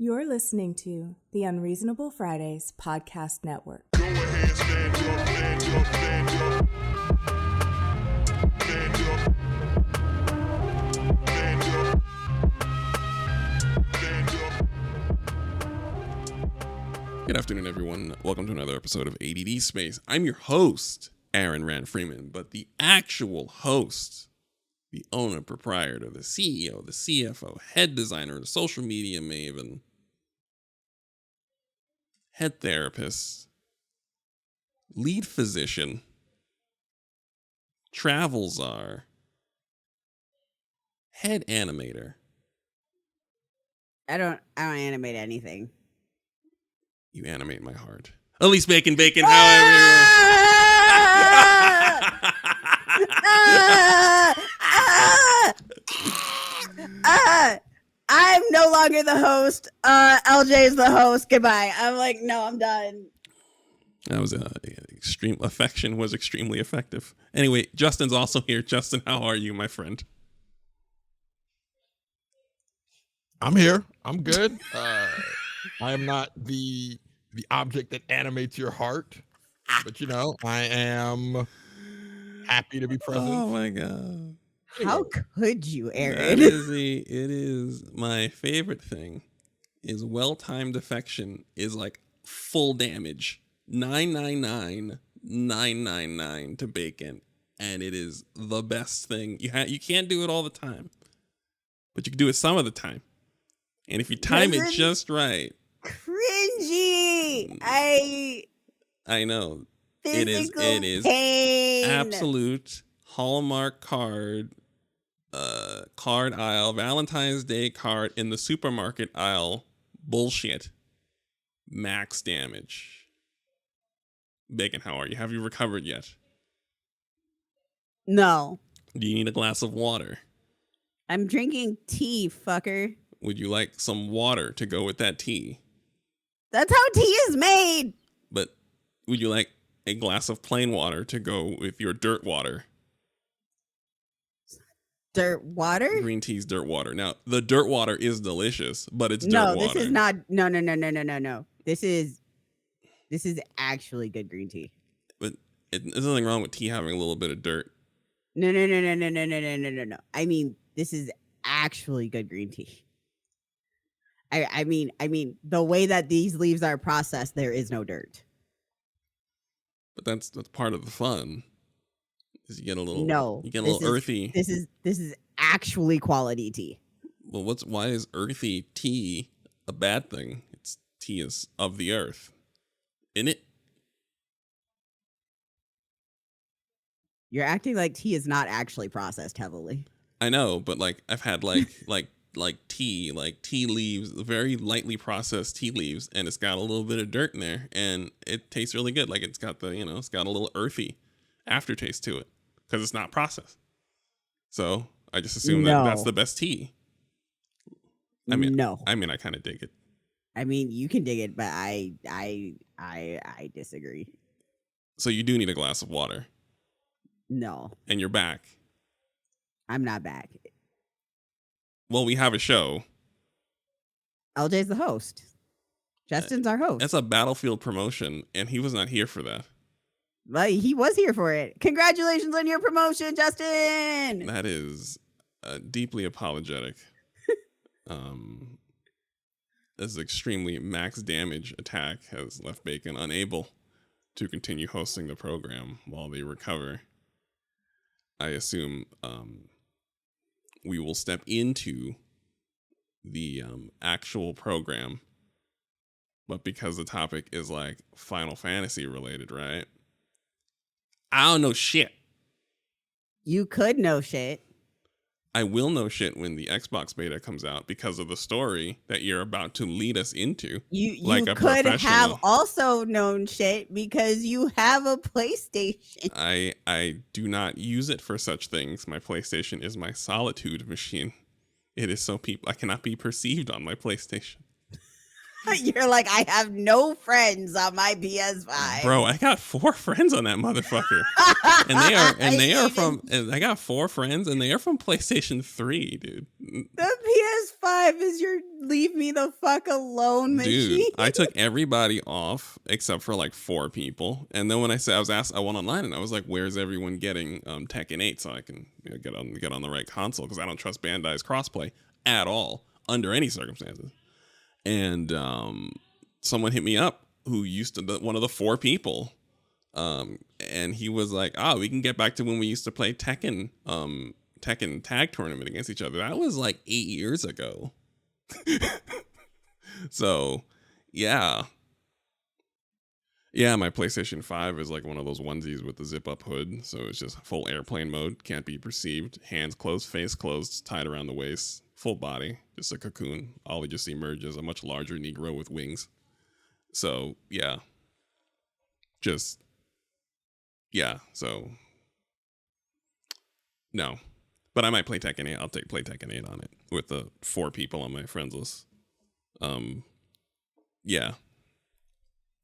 You're listening to the Unreasonable Fridays Podcast Network. Go ahead, stand up, stand up, stand up. Stand up. Stand up. Stand up. Good afternoon, everyone. Welcome to another episode of AddSpace. I'm your host, Aaron Rand Freeman, but the actual host, the owner, proprietor, the CEO, the CFO, head designer, the social media maven, head therapist, lead physician, travel czar, head animator. I don't animate anything. You animate my heart. Elise Bacon, how are you? I'm no longer the host. LJ is the host. Goodbye. I'm like, no, I'm done. That was extreme affection was extremely effective. Anyway, Justin's also here. Justin, how are you, my friend? I'm here. I'm good. I am not the object that animates your heart, but I am happy to be present. Oh my god. How could you, Aaron? It is my favorite thing is well-timed affection is like full damage. 999 to Bacon, and it is the best thing. You can't do it all the time, but you can do it some of the time. And if you time it just right. Cringy. I know. Physical It is pain. absolute Hallmark card aisle, Valentine's Day card in the supermarket aisle bullshit. Max damage. Bacon, how are you? Have you recovered yet? No. Do you need a glass of water? I'm drinking tea, fucker. Would you like some water to go with that tea? That's how tea is made. But would you like a glass of plain water to go with your dirt water? Dirt water? Green tea's dirt water. Now, the dirt water is delicious, but it's dirt water. No, this is not. No. This is actually good green tea. But there's nothing wrong with tea having a little bit of dirt. No. I mean, this is actually good green tea. I mean, the way that these leaves are processed, there is no dirt. But that's part of the fun. Is you get a little earthy. This is actually quality tea. Well, why is earthy tea a bad thing? Tea is of the earth. Isn't it? You're acting like tea is not actually processed heavily. I know, but like I've had like tea leaves, very lightly processed tea leaves, and it's got a little bit of dirt in there, and it tastes really good. Like it's got it's got a little earthy aftertaste to it because it's not processed. So I just assume that that's the best tea. I mean, I kind of dig it. I mean, you can dig it, but I disagree. So you do need a glass of water. No. And you're back. I'm not back. Well, we have a show. LJ's the host. Justin's our host. That's a Battlefield promotion, and he was not here for that. Well, he was here for it. Congratulations on your promotion, Justin! That is deeply apologetic. This extremely max damage attack has left Bacon unable to continue hosting the program while they recover. I assume we will step into the actual program, but because the topic is like Final Fantasy related, right? I don't know shit. You could know shit. I will know shit when the Xbox beta comes out because of the story that you're about to lead us into. You could have also known shit because you have a PlayStation. I do not use it for such things. My PlayStation is my solitude machine. It is so I cannot be perceived on my PlayStation. You're like, I have no friends on my PS5. Bro, I got 4 friends on that motherfucker. And I got 4 friends and they are from PlayStation 3, dude. The PS5 is your leave me the fuck alone machine. Dude, I took everybody off except for like 4 people. And then when I said I went online and I was like, where's everyone getting Tekken 8 so I can get on the right console, because I don't trust Bandai's crossplay at all under any circumstances. And someone hit me up who used to one of the 4 people. And he was like, "Oh, we can get back to when we used to play Tekken tag tournament against each other." That was like 8 years ago. So, yeah. Yeah, my PlayStation 5 is like one of those onesies with the zip up hood. So it's just full airplane mode, can't be perceived, hands closed, face closed, tied around the waist, full body, just a cocoon. Ollie just emerges a much larger Negro with wings. So, yeah. So no. But I might play Tekken 8. I'll play Tekken 8 on it with the 4 people on my friends list. Yeah.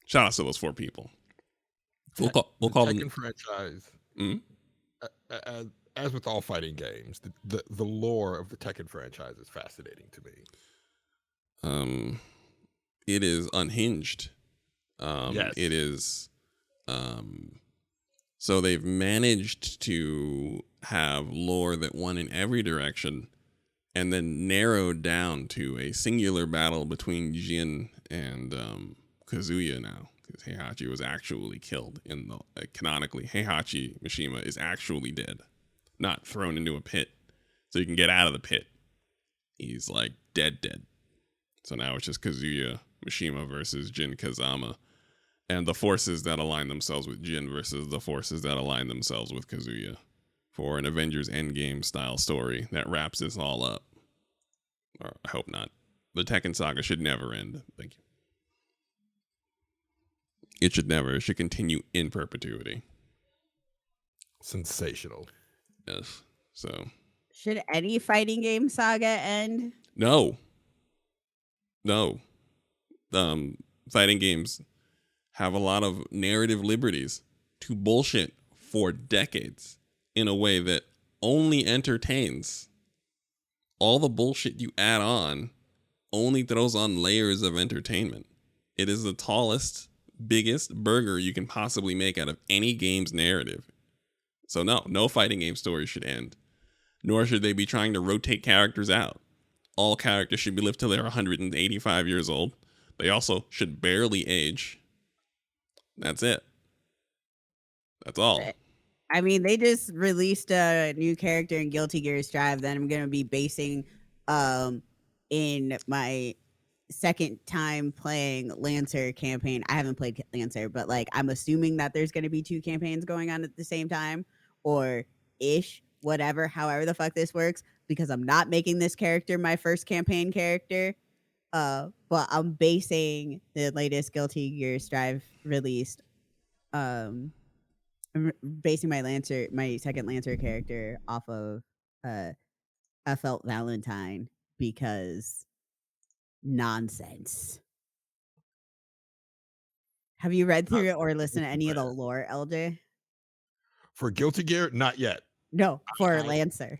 Shout out to those 4 people. We'll call them Tekken franchise. As with all fighting games, the lore of the Tekken franchise is fascinating to me. It is unhinged. Yes. It is. So they've managed to have lore that won in every direction, and then narrowed down to a singular battle between Jin and Kazuya now. Because Heihachi was actually killed canonically. Heihachi Mishima is actually dead, not thrown into a pit so you can get out of the pit. He's like dead. So now it's just Kazuya Mishima versus Jin Kazama, and the forces that align themselves with Jin versus the forces that align themselves with Kazuya, for an Avengers Endgame style story that wraps this all up. Or I hope not. The Tekken saga should never end. Thank you. It should never. It should continue in perpetuity. Sensational. Yes. So. Should any fighting game saga end? No. Fighting games have a lot of narrative liberties to bullshit for decades in a way that only entertains. All the bullshit you add on only throws on layers of entertainment. It is the tallest, biggest burger you can possibly make out of any game's narrative. So no fighting game story should end. Nor should they be trying to rotate characters out. All characters should be lived till they're 185 years old. They also should barely age. That's it. That's all. I mean, they just released a new character in Guilty Gear Strive that I'm going to be basing in my second time playing Lancer campaign. I haven't played Lancer, but like I'm assuming that there's going to be 2 campaigns going on at the same time, or ish, whatever, however the fuck this works, because I'm not making this character my first campaign character. But I'm basing the latest Guilty Gear Strive released. I'm basing my second Lancer character off of I Felt Valentine, because nonsense. Have you read through it or listened to any of the lore, LJ? For Guilty Gear, not yet. No, for Lancer.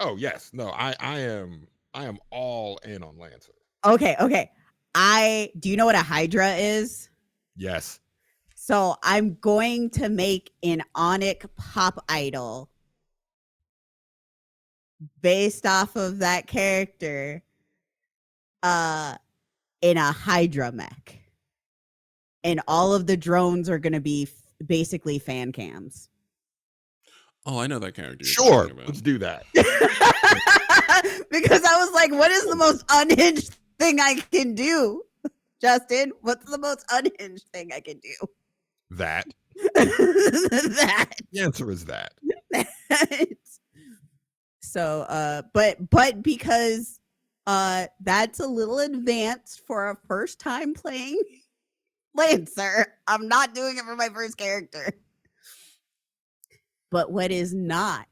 Oh yes, no, I am all in on Lancer. Okay. Do you know what a Hydra is? Yes. So I'm going to make an Onyx pop idol based off of that character in a Hydra mech. And all of the drones are going to be basically fan cams. Oh, I know that character. Sure, let's do that. Because I was like, what is the most unhinged thing I can do? Justin, what's the most unhinged thing I can do? That. That. The answer is that. So, but because that's a little advanced for a first time playing Lancer, I'm not doing it for my first character. But what is not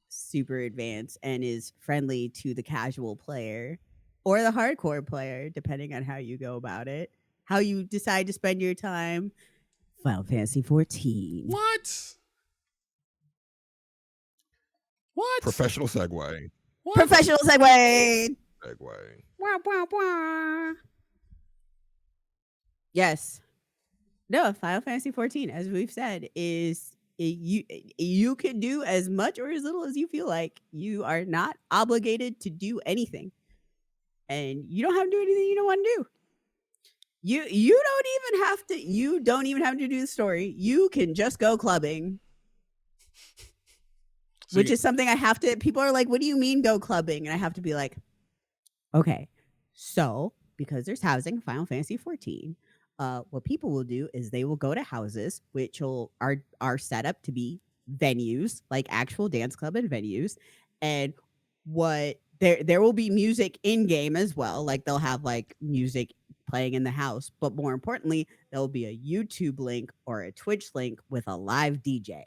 super advanced and is friendly to the casual player or the hardcore player, depending on how you go about it, how you decide to spend your time. Final Fantasy 14. What? What? Professional segue. What? Professional segue. Segue. Wah, wah, wah. Yes. No, Final Fantasy 14, as we've said, is you can do as much or as little as you feel like. You are not obligated to do anything. And you don't have to do anything you don't want to do. You don't even have to do the story. You can just go clubbing. So Which is something I have to, people are like, what do you mean go clubbing? And I have to be like, okay, so because there's housing in Final Fantasy 14, what people will do is they will go to houses, which are set up to be venues, like actual dance club and venues. And what there will be music in game as well. Like they'll have like music playing in the house. But more importantly, there'll be a YouTube link or a Twitch link with a live DJ.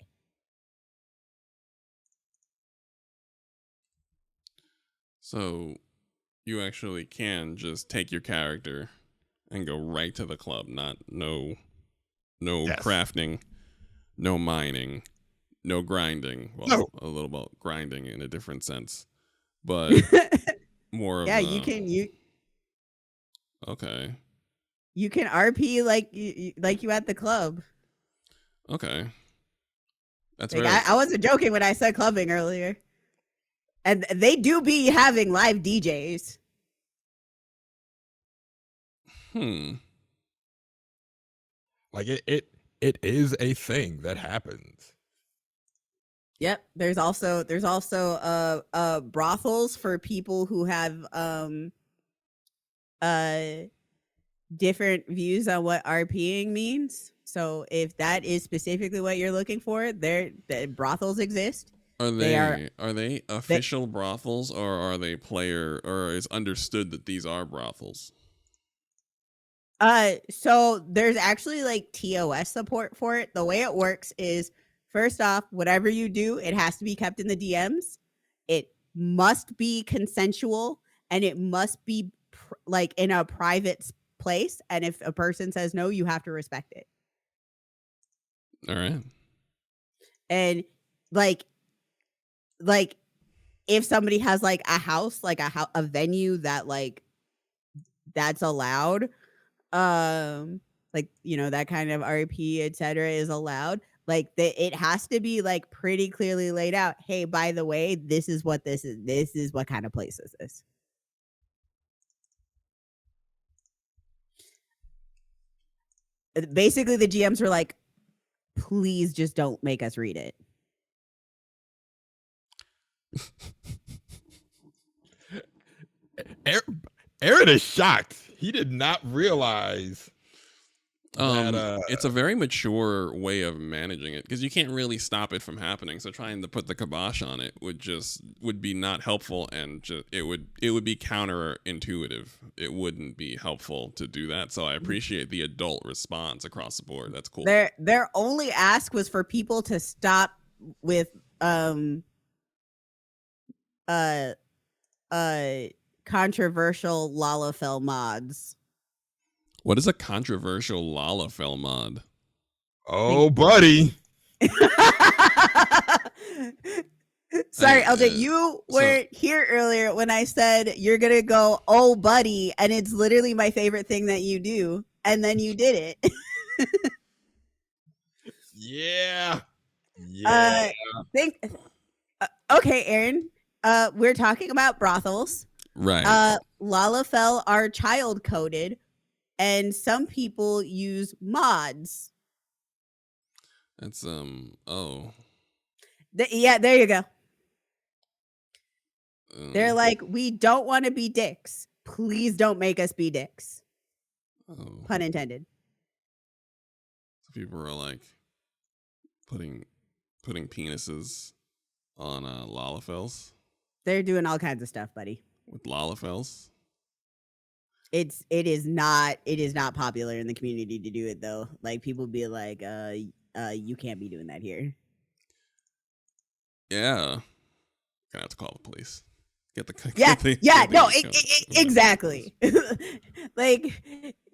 So you actually can just take your character and go right to the club, no Yes. crafting, no mining, no grinding. Well, No. a little about grinding in a different sense, but more of Yeah, you can okay. You can RP like you at the club. Okay. That's Like, very I wasn't joking when I said clubbing earlier. And they do be having live DJs. Like it is a thing that happens. Yep. There's also brothels for people who have different views on what RPing means. So if that is specifically what you're looking for, the brothels exist. Are they official brothels, or are they player, or is understood that these are brothels? So there's actually like TOS support for it. The way it works is, first off, whatever you do, it has to be kept in the DMs. It must be consensual, and it must be like in a private place. And if a person says no, you have to respect it. All right. And like if somebody has like a house, like a venue that like that's allowed, like, you know, that kind of RP, etc. is allowed. Like it has to be like pretty clearly laid out. Hey, by the way, this is what this is. This is what kind of place this is. Basically, the GMs were like, please just don't make us read it. Aaron is shocked. He did not realize that, it's a very mature way of managing it, because you can't really stop it from happening. So trying to put the kibosh on it would be not helpful, and it would be counterintuitive. It wouldn't be helpful to do that. So I appreciate the adult response across the board. That's cool. Their only ask was for people to stop with controversial Lalafell mods. What is a controversial Lalafell mod? oh, buddy. Sorry, LJ, you weren't here earlier when I said you're gonna go, oh, buddy, and it's literally my favorite thing that you do, and then you did it. Yeah. Okay, Aaron. We're talking about brothels. Right. Lalafell are child coded, and some people use mods. That's oh. Yeah, there you go. They're like, we don't want to be dicks. Please don't make us be dicks. Oh. Pun intended. So people are like putting penises on Lalafells. They're doing all kinds of stuff, buddy. With Lalafells. It is not popular in the community to do it though. Like people be like, you can't be doing that here. Yeah. Gonna have to call the police. Get the Yeah, get the, yeah, get no, the- exactly. Like,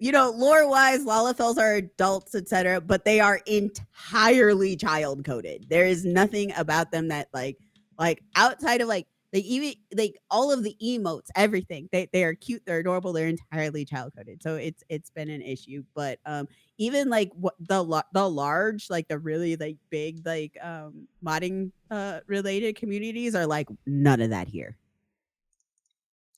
lore wise, Lalafels are adults, etc., but they are entirely child coded. There is nothing about them that like outside of like even like all of the emotes, everything. They are cute, they're adorable, they're entirely child coded. So it's been an issue, but even like what the large, like the really like big like modding related communities are like none of that here.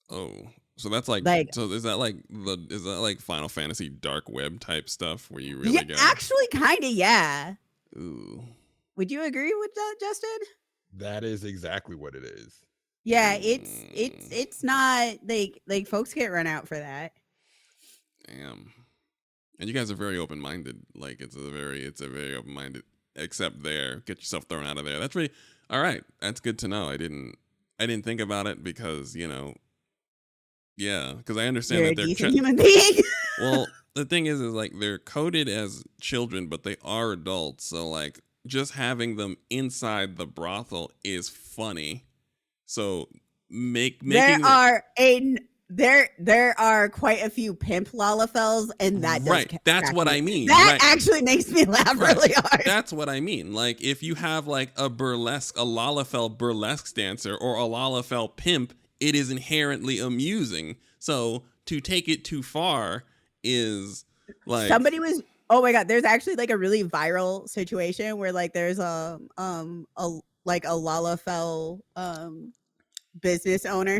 Oh, so that's like, Like, so is that like Final Fantasy dark web type stuff where you really yeah, go, actually, kind of, yeah. ooh, Would you agree with that, Justin? That is exactly what it is. Yeah, it's not like folks get run out for that. damn. And you guys are very open minded. Like it's a very open minded. Except there, get yourself thrown out of there. That's really all right. That's good to know. I didn't think about it because yeah, because I understand You're a that they're decent human being. well. The thing is like they're coded as children, but they are adults. So like just having them inside the brothel is funny. So making there are quite a few pimp Lalafels, and that right. That's what I mean. That right. actually makes me laugh really hard. That's what I mean. Like if you have like a Lalafell burlesque dancer or a Lalafell pimp, it is inherently amusing. So to take it too far is like somebody was. Oh my god! There's actually like a really viral situation where like there's a Lalafell business owner,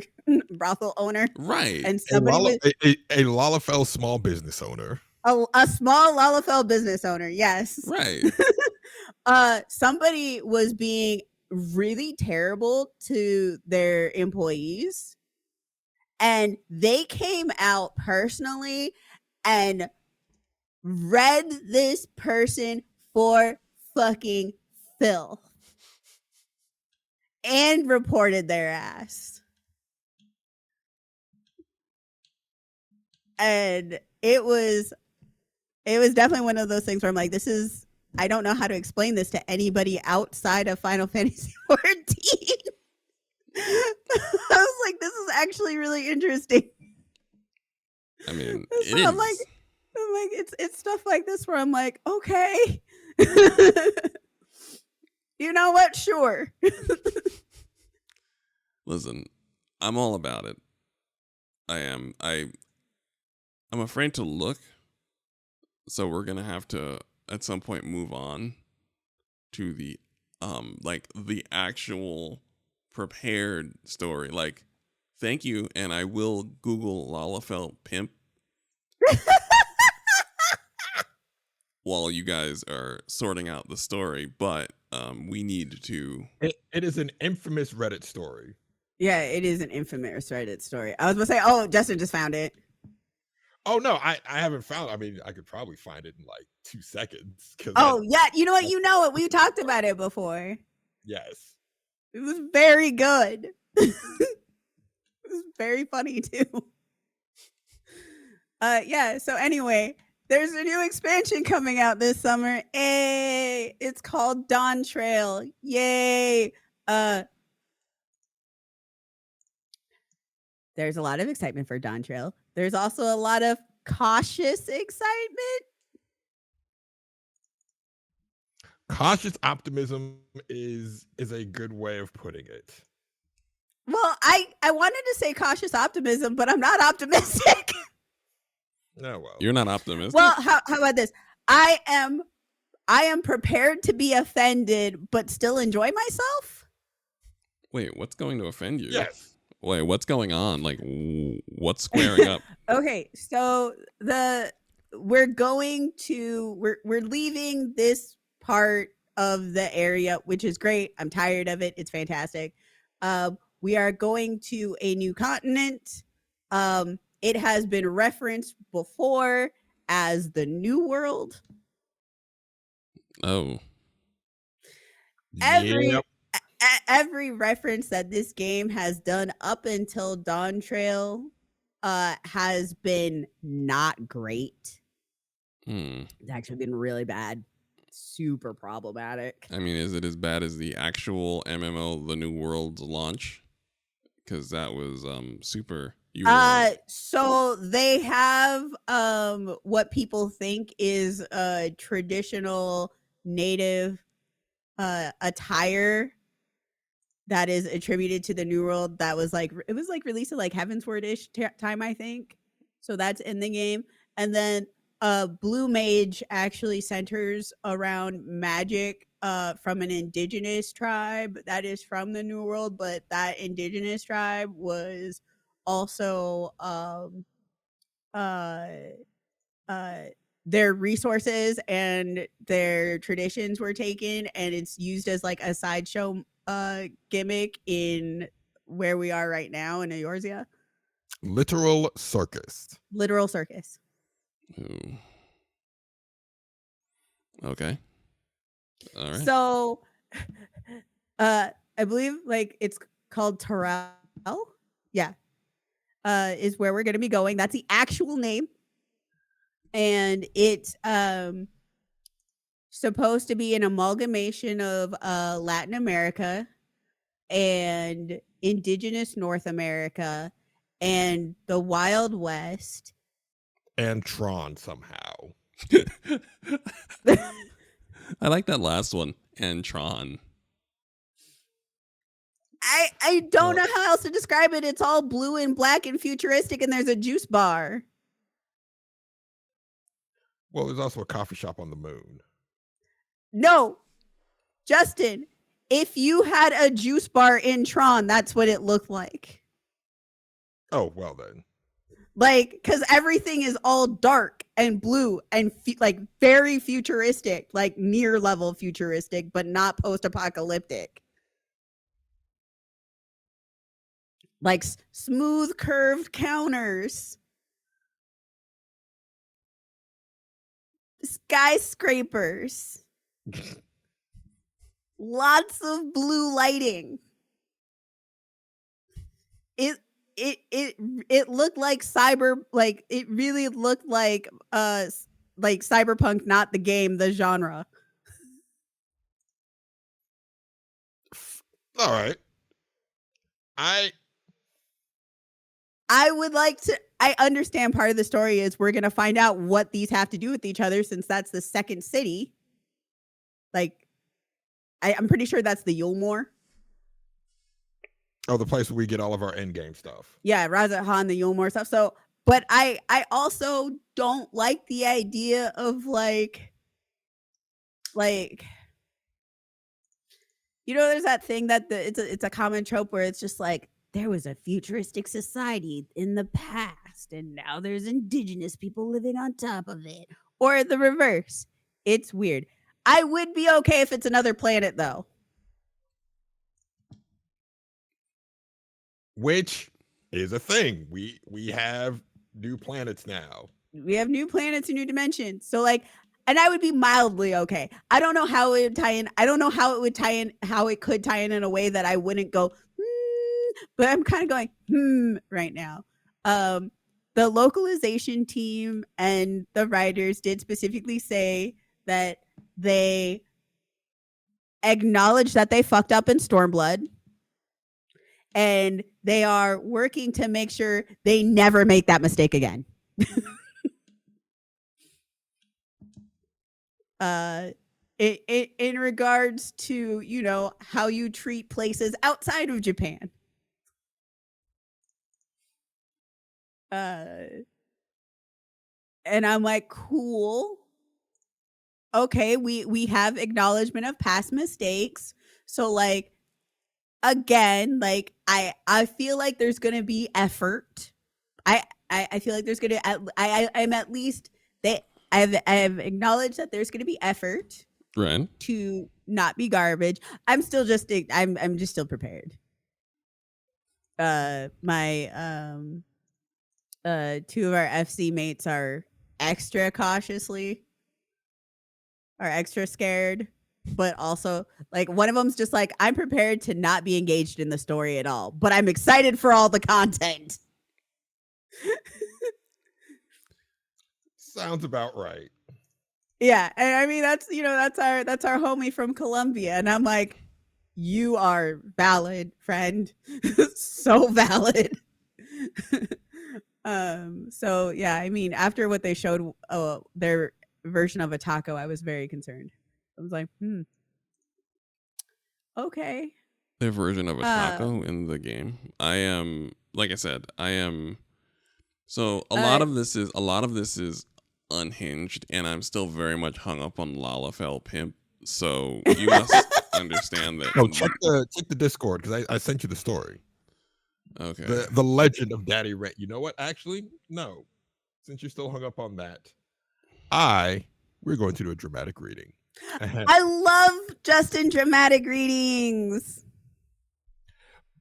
brothel owner, right. and somebody was A Lalafell small business owner. a small Lalafell business owner. Yes, Right. somebody was being really terrible to their employees, and they came out personally and read this person for fucking filth and reported their ass. And it was definitely one of those things where I'm like, I don't know how to explain this to anybody outside of Final Fantasy 14. I was like, this is actually really interesting. I mean, So it I'm is. like, it's stuff like this where I'm like, okay. You know what? Sure. Listen, I'm all about it. I am. I'm afraid to look. So we're gonna have to at some point move on to the like the actual prepared story. Like, thank you, and I will Google Lalafell pimp while you guys are sorting out the story. But we need to. It is an infamous Reddit story. Yeah, it is an infamous Reddit story. I was gonna say, oh, Justin just found it. Oh no, I haven't found. I mean, I could probably find it in like 2 seconds. Oh yeah, you know what? You know it. We talked about it before. Yes, it was very good. It was very funny too. Yeah. So anyway, there's a new expansion coming out this summer. Hey, it's called Dawn Trail. Yay! There's a lot of excitement for Dawn Trail. There's also a lot of cautious excitement. cautious optimism is a good way of putting it. Well, I wanted to say cautious optimism, but I'm not optimistic. No, well, You're not optimistic. Well, how about this? I am prepared to be offended, but still enjoy myself. Wait, what's going to offend you? yes. Wait, what's going on? Like, what's squaring up? Okay, so we're leaving this part of the area, which is great. I'm tired of it. It's fantastic. We are going to a new continent. It has been referenced before as the New World. Oh, Every reference that this game has done up until Dawn Trail has been not great. It's actually been really bad. Super problematic. I mean, is it as bad as the actual MMO, The New World's launch? Because that was super. You were So they have what people think is a traditional native attire that is attributed to the New World. That was like, it was like released at like Heaven's Word-ish time, I think. So that's in the game. And then Blue Mage actually centers around magic from an indigenous tribe that is from the New World, but that indigenous tribe was also uh their resources and their traditions were taken, and it's used as like a sideshow gimmick in where we are right now in Eorzea. Literal circus. Literal circus. Ooh. Okay. All right. So I believe like it's called Terrell. Yeah. Is where we're gonna be going. That's the actual name. And it's supposed to be an amalgamation of Latin America and indigenous North America and the Wild West. And Tron somehow. I like that last one. And Tron. I don't know how else to describe it. It's all blue and black and futuristic, and there's a juice bar. Well, there's also a coffee shop on the moon. No, Justin, if you had a juice bar in Tron, that's what it looked like. Oh, well then. Like, because everything is all dark and blue and like very futuristic, like near level futuristic, but not post-apocalyptic. Like smooth curved counters. Skyscrapers. Lots of blue lighting. It looked like it really looked like cyberpunk, not the game, the genre. All right. I would like to. I understand part of the story is we're going to find out what these have to do with each other, since that's the second city. Like, I'm pretty sure that's the Yulmore. Oh, the place where we get all of our endgame stuff. Yeah, Razat Han, the Yulmore stuff. So, but I also don't like the idea of like, you know, there's that thing that it's a common trope where it's just like, there was a futuristic society in the past, and now there's indigenous people living on top of it. Or the reverse. It's weird. I would be okay if it's another planet, though. Which is a thing. We have new planets now. We have new planets and new dimensions. So, like, and I would be mildly okay. I don't know how it would tie in. I don't know how it would tie in, how it could tie in a way that I wouldn't go, but I'm kind of going, right now. The localization team and the writers did specifically say that they acknowledge that they fucked up in Stormblood, and they are working to make sure they never make that mistake again. In regards to, you know, how you treat places outside of Japan. And I'm like, cool. Okay, we have acknowledgement of past mistakes. So like, again, like I feel like there's gonna be effort. I feel like there's gonna I'm at least I have acknowledged that there's gonna be effort, Right. to not be garbage. I'm still just still prepared. My two of our FC mates are extra scared, but also like one of them's just like, I'm prepared to not be engaged in the story at all, but I'm excited for all the content. Sounds about right. Yeah, and I mean that's our homie from Colombia, and I'm like, You are valid, friend. So valid. So yeah, I mean, after what they showed, their version of a taco, I was very concerned. I was like, okay. Their version of a taco in the game. I am, like I said, I am. So a lot of this is unhinged, and I'm still very much hung up on Lalafell Pimp. So you must understand that. No, check the Discord because I sent you the story. Okay. The legend of Daddy Rent. You know what? Actually, no. Since you're still hung up on that, we're going to do a dramatic reading. I love Justin dramatic readings.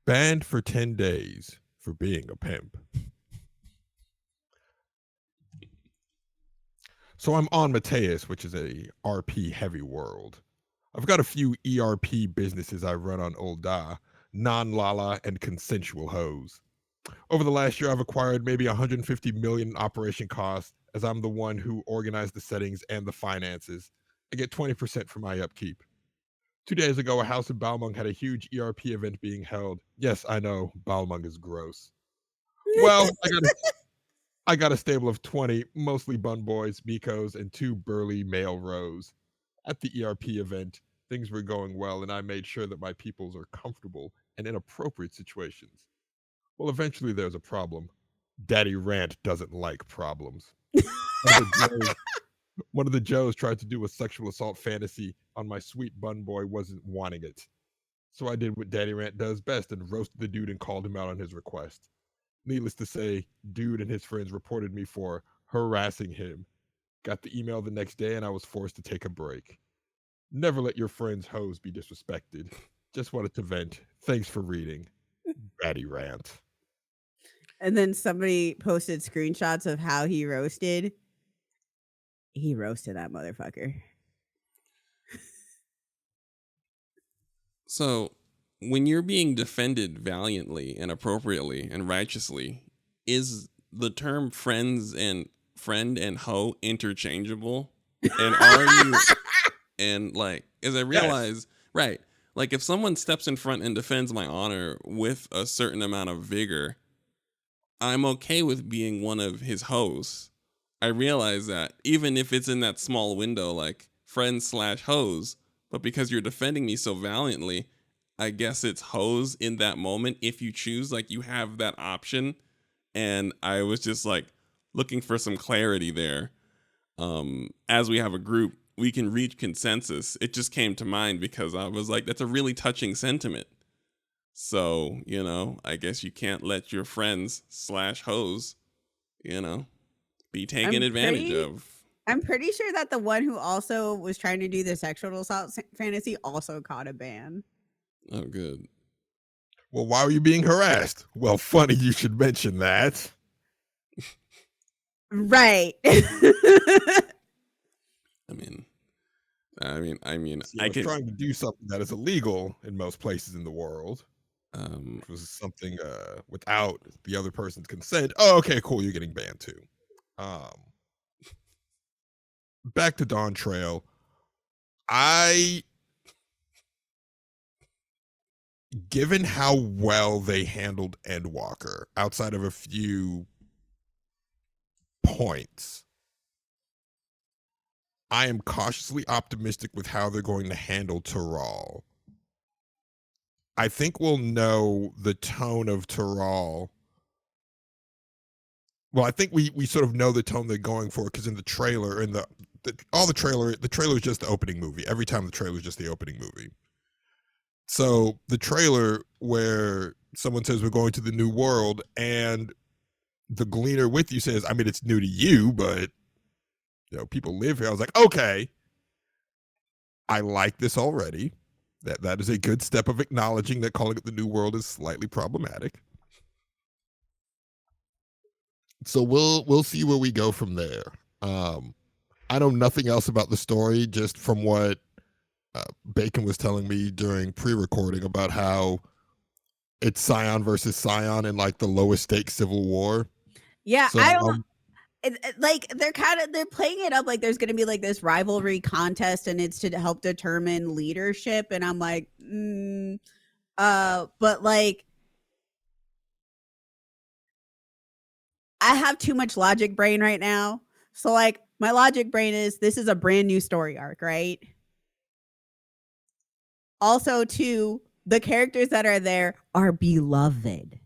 Banned for 10 days for being a pimp. So I'm on Mateus, which is a RP heavy world. I've got a few ERP businesses I run on Old Da, non-lala and consensual hoes. Over the last year, I've acquired maybe 150 million in operation costs, as I'm the one who organized the settings and the finances. I get 20% for my upkeep. 2 days ago, a house in Balmung had a huge ERP event being held. Yes, I know, Balmung is gross. Well, I got a stable of 20, mostly bun boys, Mikos, and 2 burly male rows. At the ERP event, things were going well, and I made sure that my peoples are comfortable and in appropriate situations. Well, eventually there's a problem. Daddy Rant doesn't like problems. One of the Joes tried to do a sexual assault fantasy on my sweet bun boy wasn't wanting it. So I did what Daddy Rant does best and roasted the dude and called him out on his request. Needless to say, dude and his friends reported me for harassing him. Got the email the next day and I was forced to take a break. Never let your friends' hoes be disrespected. Just wanted to vent. Thanks for reading. Daddy Rant. And then somebody posted screenshots of how he roasted. He roasted that motherfucker. So when you're being defended valiantly and appropriately and righteously, is the term friend and hoe interchangeable? And are you and like as I realize, yes. Right, like if someone steps in front and defends my honor with a certain amount of vigor, I'm okay with being one of his hoes. I realize that even if it's in that small window, like friends/hoes, but because you're defending me so valiantly, I guess it's hoes in that moment. If you choose, like you have that option. And I was just like looking for some clarity there. As we have a group, we can reach consensus. It just came to mind because I was like, that's a really touching sentiment. So, I guess you can't let your friends/hoes, be taken advantage of. I'm pretty sure that the one who also was trying to do the sexual assault fantasy also caught a ban. Oh, good. Well, why were you being harassed? Well, funny you should mention that. Right. I mean, See, I was trying to do something that is illegal in most places in the world. Which was something without the other person's consent. Oh, okay, cool. You're getting banned too. Back to Dawn Trail. Given how well they handled Endwalker, outside of a few points, I am cautiously optimistic with how they're going to handle Terral. I think we'll know the tone of Terral. Well, I think we sort of know the tone they're going for because in the trailer, the trailer is just the opening movie. Every time the trailer is just the opening movie. So the trailer where someone says we're going to the new world and the gleaner with you says, I mean, it's new to you, but people live here. I was like, okay, I like this already. That is a good step of acknowledging that calling it the new world is slightly problematic. So we'll see where we go from there. I know nothing else about the story, just from what Bacon was telling me during pre-recording about how it's Scion versus Scion in like the lowest stakes civil war. Yeah, so, like they're playing it up like there's going to be like this rivalry contest and it's to help determine leadership, and I'm like, but like I have too much logic brain right now. So like my logic brain is this is a brand new story arc, right? Also, too, the characters that are there are beloved.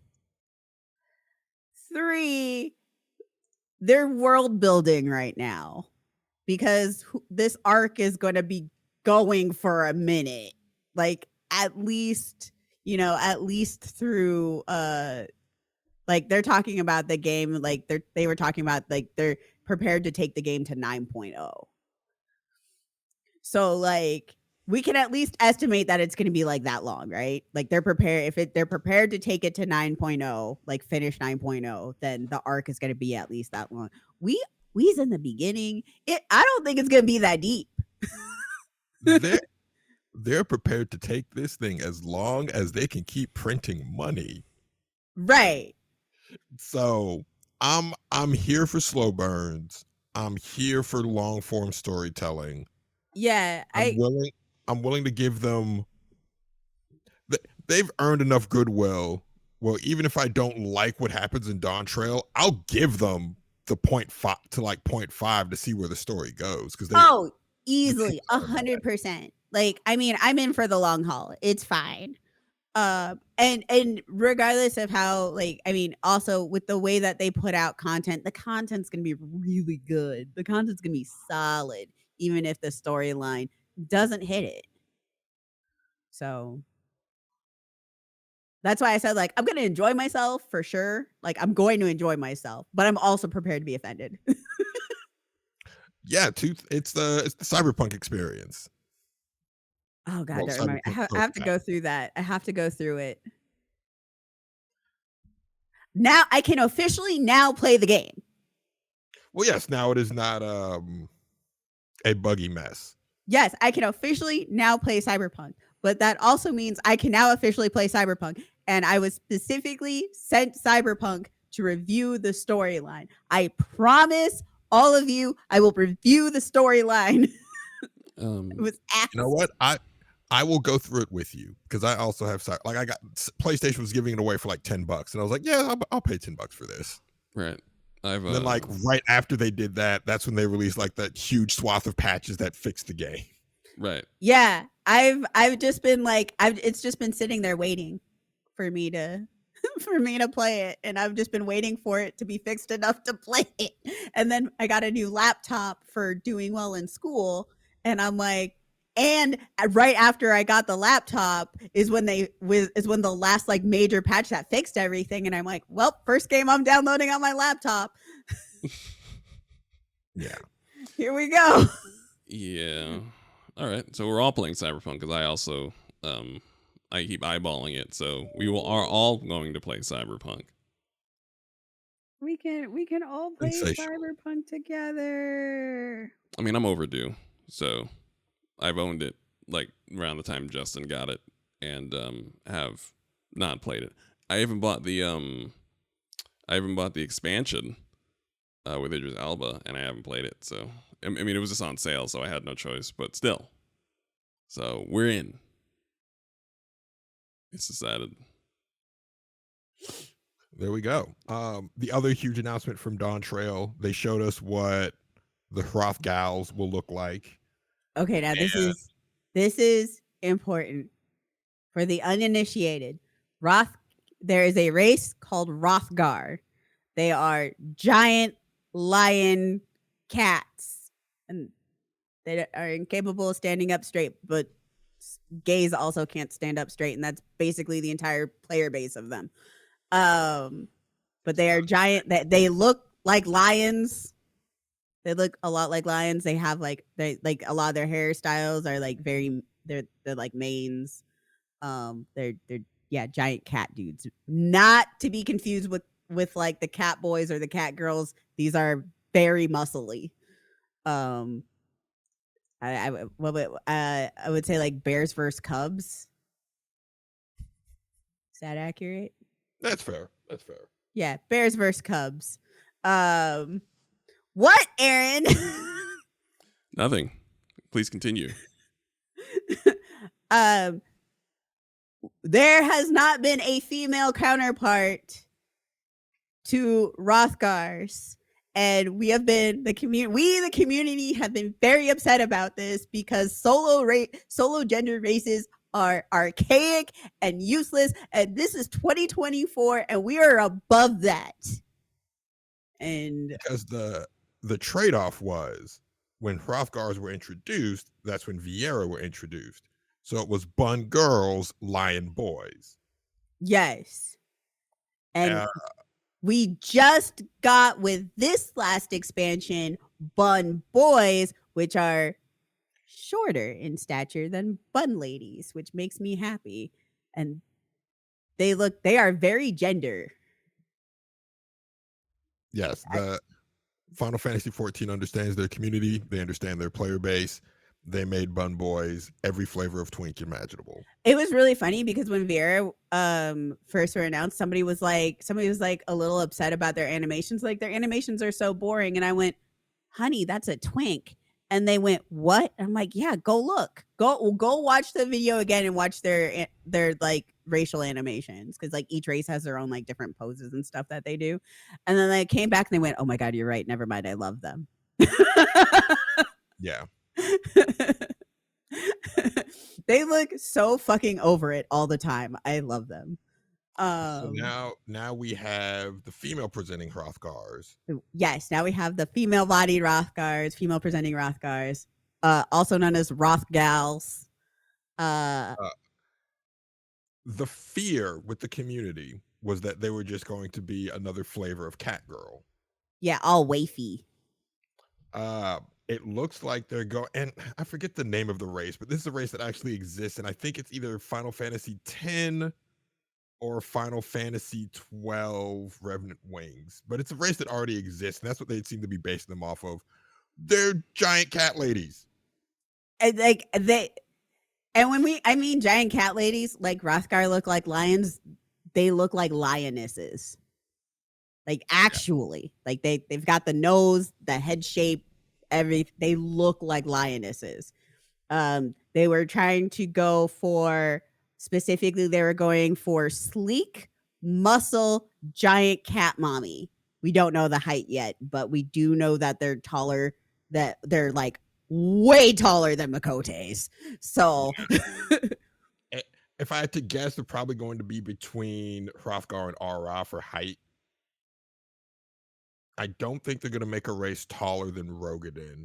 3, they're world building right now because this arc is going to be going for a minute, like at least through like they're talking about the game, like they were talking about like they're prepared to take the game to 9.0. So like we can at least estimate that it's going to be like that long, right? Like they're prepared they're prepared to take it to 9.0, like finish 9.0, then the arc is going to be at least that long. We's in the beginning. I don't think it's going to be that deep. They're prepared to take this thing as long as they can keep printing money. Right. So I'm here for slow burns. I'm here for long form storytelling. Yeah, I'm willing to give them. They've earned enough goodwill. Well, even if I don't like what happens in Dawn Trail, I'll give them the 0.5 to like 0.5 to see where the story goes, because easily 100%. Like, I mean, I'm in for the long haul. It's fine. And regardless of how, like, I mean, also with the way that they put out content, the content's gonna be really good. The content's gonna be solid, even if the storyline doesn't hit it. So that's why I said, like, I'm gonna enjoy myself for sure. Like, I'm going to enjoy myself, but I'm also prepared to be offended. Yeah, it's the cyberpunk experience. Oh god, don't remind me. I have to go through that. I have to go through it. Now I can officially now play the game. Well, yes, now it is not a buggy mess. Yes, I can officially now play Cyberpunk, but that also means I can now officially play Cyberpunk. And I was specifically sent Cyberpunk to review the storyline. I promise all of you, I will review the storyline. It was asked. You know what? I will go through it with you, because I also have like, I got PlayStation was giving it away for like $10, and I was like, yeah, I'll pay $10 for this. Right. And then like right after they did that, that's when they released like that huge swath of patches that fixed the game. Right. Yeah, I've just been like it's just been sitting there waiting for me to play it, and I've just been waiting for it to be fixed enough to play it. And then I got a new laptop for doing well in school, and I'm like, and right after I got the laptop is when the last like major patch that fixed everything, and I'm like, well, first game I'm downloading on my laptop. Yeah. Here we go. Yeah. All right. So we're all playing Cyberpunk, because I also I keep eyeballing it. So are all going to play Cyberpunk. We can all play Cyberpunk together. I mean, I'm overdue. So I've owned it like around the time Justin got it, and have not played it. I even bought the expansion with Idris Elba, and I haven't played it. So I mean, it was just on sale, so I had no choice. But still, so we're in. It's decided. There we go. The other huge announcement from Dawn Trail, they showed us what the Hroth Gals will look like. Okay, now this is important for the uninitiated. There is a race called Hrothgar. They are giant lion cats, and they are incapable of standing up straight, but gays also can't stand up straight, and that's basically the entire player base of them. But they are giant. They look like lions. They look a lot like lions. They have like a lot of their hairstyles are like they're like manes. They're giant cat dudes. Not to be confused with like the cat boys or the cat girls. These are very muscly. I would say like bears versus cubs. Is that accurate? That's fair. Yeah, bears versus cubs. What, Aaron? Nothing. Please continue. There has not been a female counterpart to Rothgars. And we have been the community have been very upset about this because solo gender races are archaic and useless, and this is 2024 and we are above that. And because the trade-off was when Hrothgars were introduced, that's when Vieira were introduced. So it was Bun girls, Lion boys. yes. And we just got with this last expansion Bun boys, which are shorter in stature than Bun ladies, which makes me happy. And they are very gender. Yes, the Final Fantasy 14 understands their community. They understand their player base. They made Bun boys every flavor of twink imaginable. It was really funny because when Vieira first were announced, somebody was like a little upset about their animations. Like, their animations are so boring. And I went, honey, that's a twink. And they went, what? And I'm like, yeah, go look. Go watch the video again and watch their like racial animations. Cause like each race has their own like different poses and stuff that they do. And then they came back and they went, oh my God, you're right. Never mind. I love them. Yeah. They look so fucking over it all the time. I love them. So now we have the female presenting Hrothgars. Yes, now we have the female bodied Hrothgars, female presenting Hrothgars, also known as Hrothgals. The fear with the community was that they were just going to be another flavor of Catgirl. Yeah, all wafy. It looks like they're going, and I forget the name of the race, but this is a race that actually exists, and I think it's either Final Fantasy X or Final Fantasy 12 Revenant Wings, but it's a race that already exists, and that's what they seem to be basing them off of. They're giant cat ladies. And like when I mean giant cat ladies, like Hrothgar look like lions, they look like lionesses. Like actually, like they've got the nose, the head shape, they look like lionesses. They were trying to go for, specifically they were going for sleek, muscle, giant cat mommy. We don't know the height yet, but we do know that they're taller, that they're like way taller than Makote's. So if I had to guess, they're probably going to be between Hrothgar and Ara for height. I don't think they're going to make a race taller than Rogadin.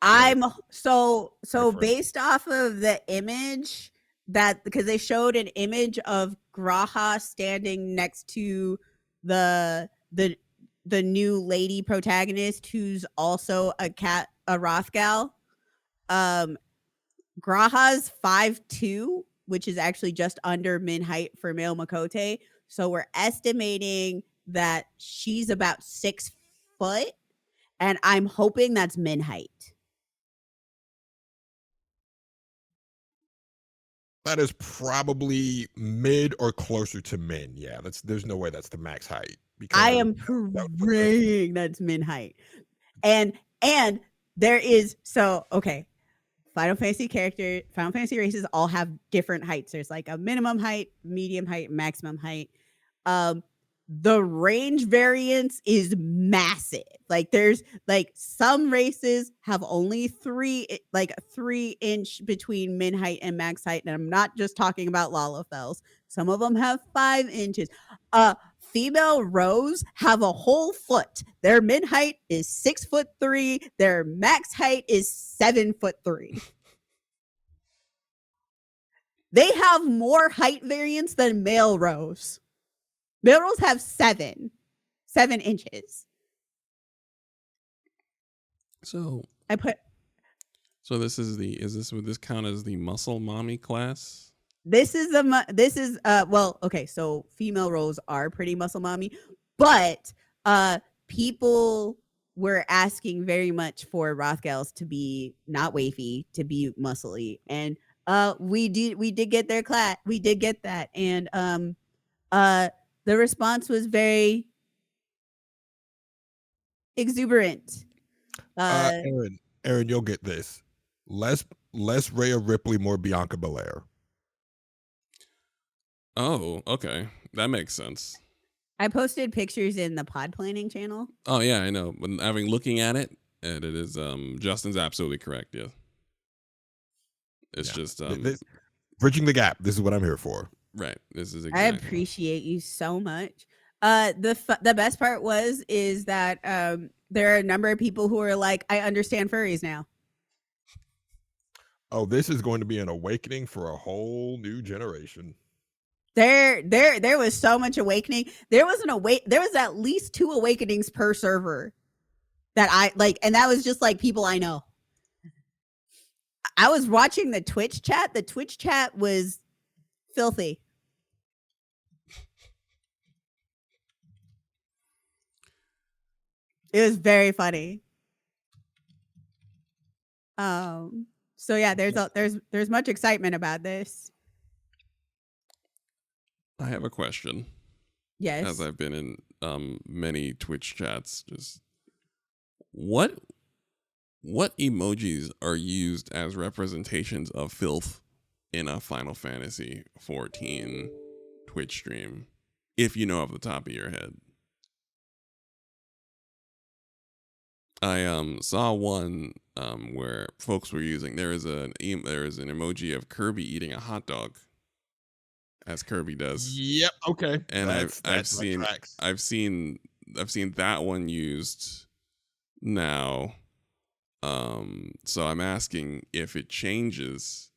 I'm so based off of the image that, because they showed an image of Graha standing next to the new lady protagonist who's also a Rothgal. Graha's 5'2", which is actually just under min height for male Makote. So we're estimating that she's about 6 foot, and I'm hoping that's min height. That is probably mid or closer to min. Yeah, there's no way that's the max height. Because I am praying that's min height. And there is, so okay, Final Fantasy races all have different heights. There's like a minimum height, medium height, maximum height. The range variance is massive. Like there's like some races have only 3 inch between min height and max height. And I'm not just talking about Lalafels. Some of them have 5 inches. Female rows have a whole foot. Their min height is 6'3". Their max height is 7'3". They have more height variance than male rows. Male rows have 7 inches. So would this count as the muscle mommy class? So female roles are pretty muscle mommy, but people were asking very much for Rothgals to be not wafy, to be muscly, and we did get their class. We did get that, and the response was very exuberant. Aaron, you'll get this. Less Rhea Ripley, more Bianca Belair. Oh, okay. That makes sense. I posted pictures in the pod planning channel. Oh yeah, I know. But looking at it, and it is Justin's absolutely correct. Yeah. It's just bridging the gap. This is what I'm here for. Right. This is I exactly. appreciate you so much. The best part is that there are a number of people who are like, I understand furries now. Oh, this is going to be an awakening for a whole new generation. There was so much awakening. There was at least 2 awakenings per server that I like, and that was just like people I know. I was watching the Twitch chat. The Twitch chat was filthy. It was very funny. So yeah, there's much excitement about this. I have a question. Yes. As I've been in many Twitch chats, just what emojis are used as representations of filth in a Final Fantasy 14 Twitch stream, if you know off the top of your head? I saw one where folks were using there is an emoji of Kirby eating a hot dog, as Kirby does. Yep. Okay. And I've seen that one used now. So I'm asking if it changes,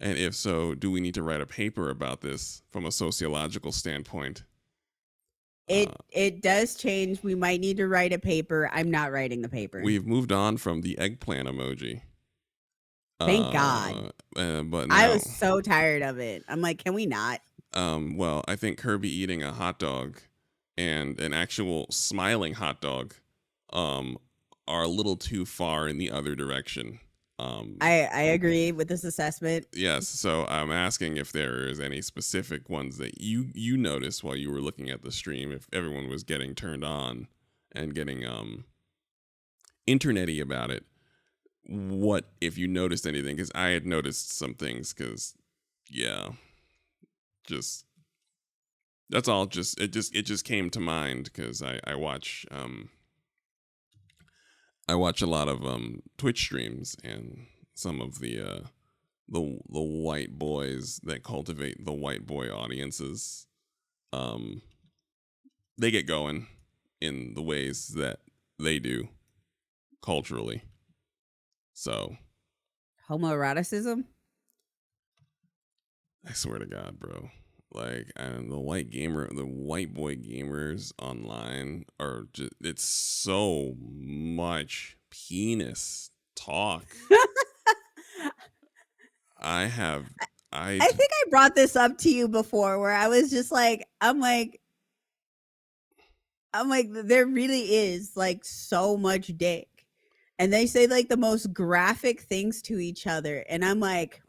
and if so, do we need to write a paper about this from a sociological standpoint? It does change. We might need to write a paper. I'm not writing the paper. We've moved on from the eggplant emoji. Thank God. But I was so tired of it. I'm like, can we not? Well, I think Kirby eating a hot dog and an actual smiling hot dog are a little too far in the other direction. I agree with this assessment. Yes, so I'm asking if there is any specific ones that you noticed while you were looking at the stream, if everyone was getting turned on and getting internety about it. What if you noticed anything? Because I had noticed some things. Because yeah, just that's all. It just came to mind because I watch a lot of Twitch streams, and some of the white boys that cultivate the white boy audiences, they get going in the ways that they do culturally. So homoeroticism? I swear to God, bro. Like, and the white boy gamers online are just, it's so much penis talk. I think I brought this up to you before, where I was just like, I'm like, there really is like so much dick. And they say like the most graphic things to each other. And I'm like,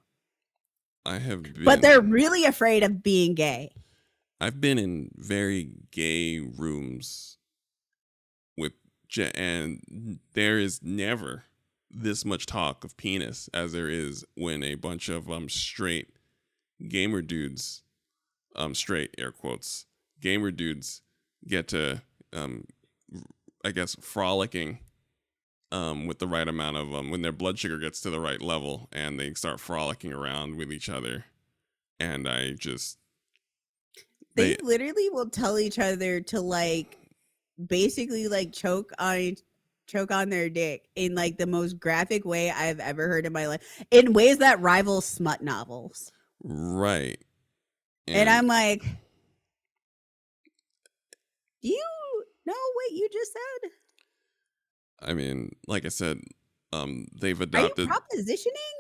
but they're really afraid of being gay. I've been in very gay rooms and there is never this much talk of penis as there is when a bunch of straight gamer dudes, straight air quotes, gamer dudes get to I guess frolicking with the right amount of when their blood sugar gets to the right level and they start frolicking around with each other. And they literally will tell each other to like basically like choke on their dick in like the most graphic way I've ever heard in my life, in ways that rival smut novels. Right. And I'm like, do you know what you just said? I mean, like I said, they've adopted. Are you propositioning?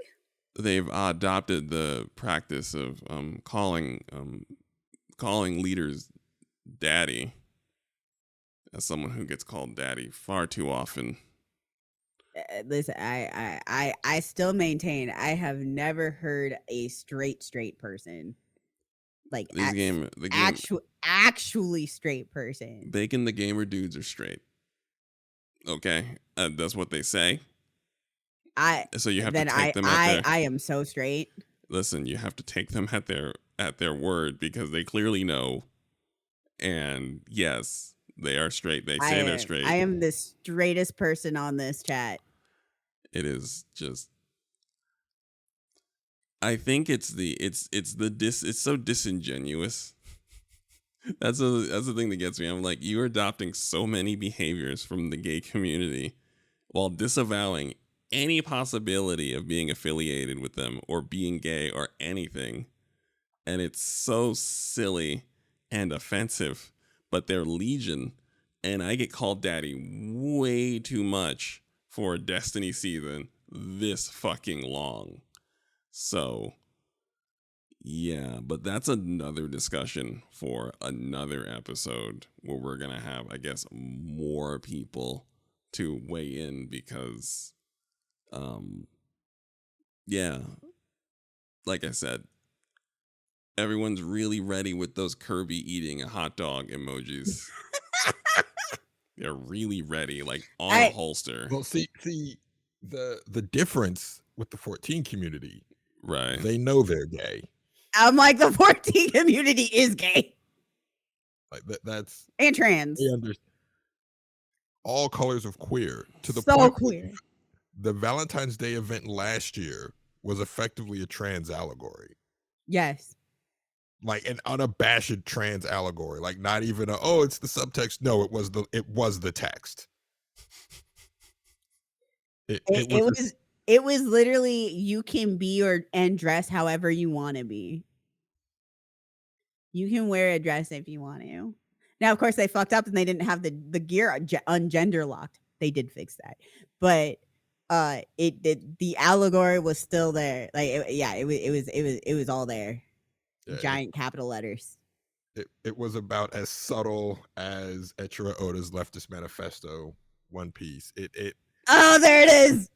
They've adopted the practice of calling leaders daddy, as someone who gets called daddy far too often. Listen, I still maintain I have never heard a straight person like actually straight person. Bacon the gamer dudes are straight. Okay, that's what they say. I So you have to then take them at their. I am so straight. Listen, you have to take them at their word because they clearly know. And yes, they are straight. They say they're straight. I am the straightest person on this chat. It is just. I think it's so disingenuous. That's the thing that gets me. I'm like, you're adopting so many behaviors from the gay community while disavowing any possibility of being affiliated with them or being gay or anything. And it's so silly and offensive, but they're legion. And I get called daddy way too much for a Destiny season this fucking long. So, yeah, but that's another discussion for another episode where we're going to have, I guess, more people to weigh in because, yeah, like I said, everyone's really ready with those Kirby eating a hot dog emojis. They're really ready, like on a holster. Well, see the difference with the 14 community, right? They know they're gay. I'm like, the 14 community is gay. Like that's and trans. They understand all colors of queer to the so point queer. The Valentine's Day event last year was effectively a trans allegory. Yes. Like an unabashed trans allegory. Like not even it's the subtext. No, it was the text. It was literally, you can be and dress however you want to be. You can wear a dress if you want to. Now, of course, they fucked up and they didn't have the gear ungender locked. They did fix that, but the allegory was still there. Like, it was all there. Yeah, giant capital letters. It was about as subtle as Eiichiro Oda's leftist manifesto, One Piece. Oh, there it is.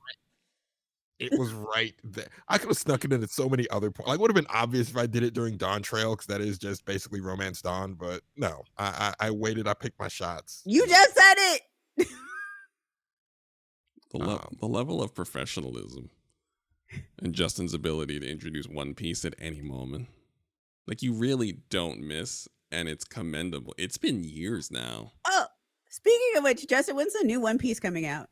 It was right there. I could have snuck it into so many other points. Like, would have been obvious if I did it during Dawn Trail, because that is just basically Romance Dawn. But no, I waited. I picked my shots. You just said it. The level of professionalism and Justin's ability to introduce One Piece at any moment. Like, you really don't miss, and it's commendable. It's been years now. Oh, speaking of which, Justin, when's the new One Piece coming out?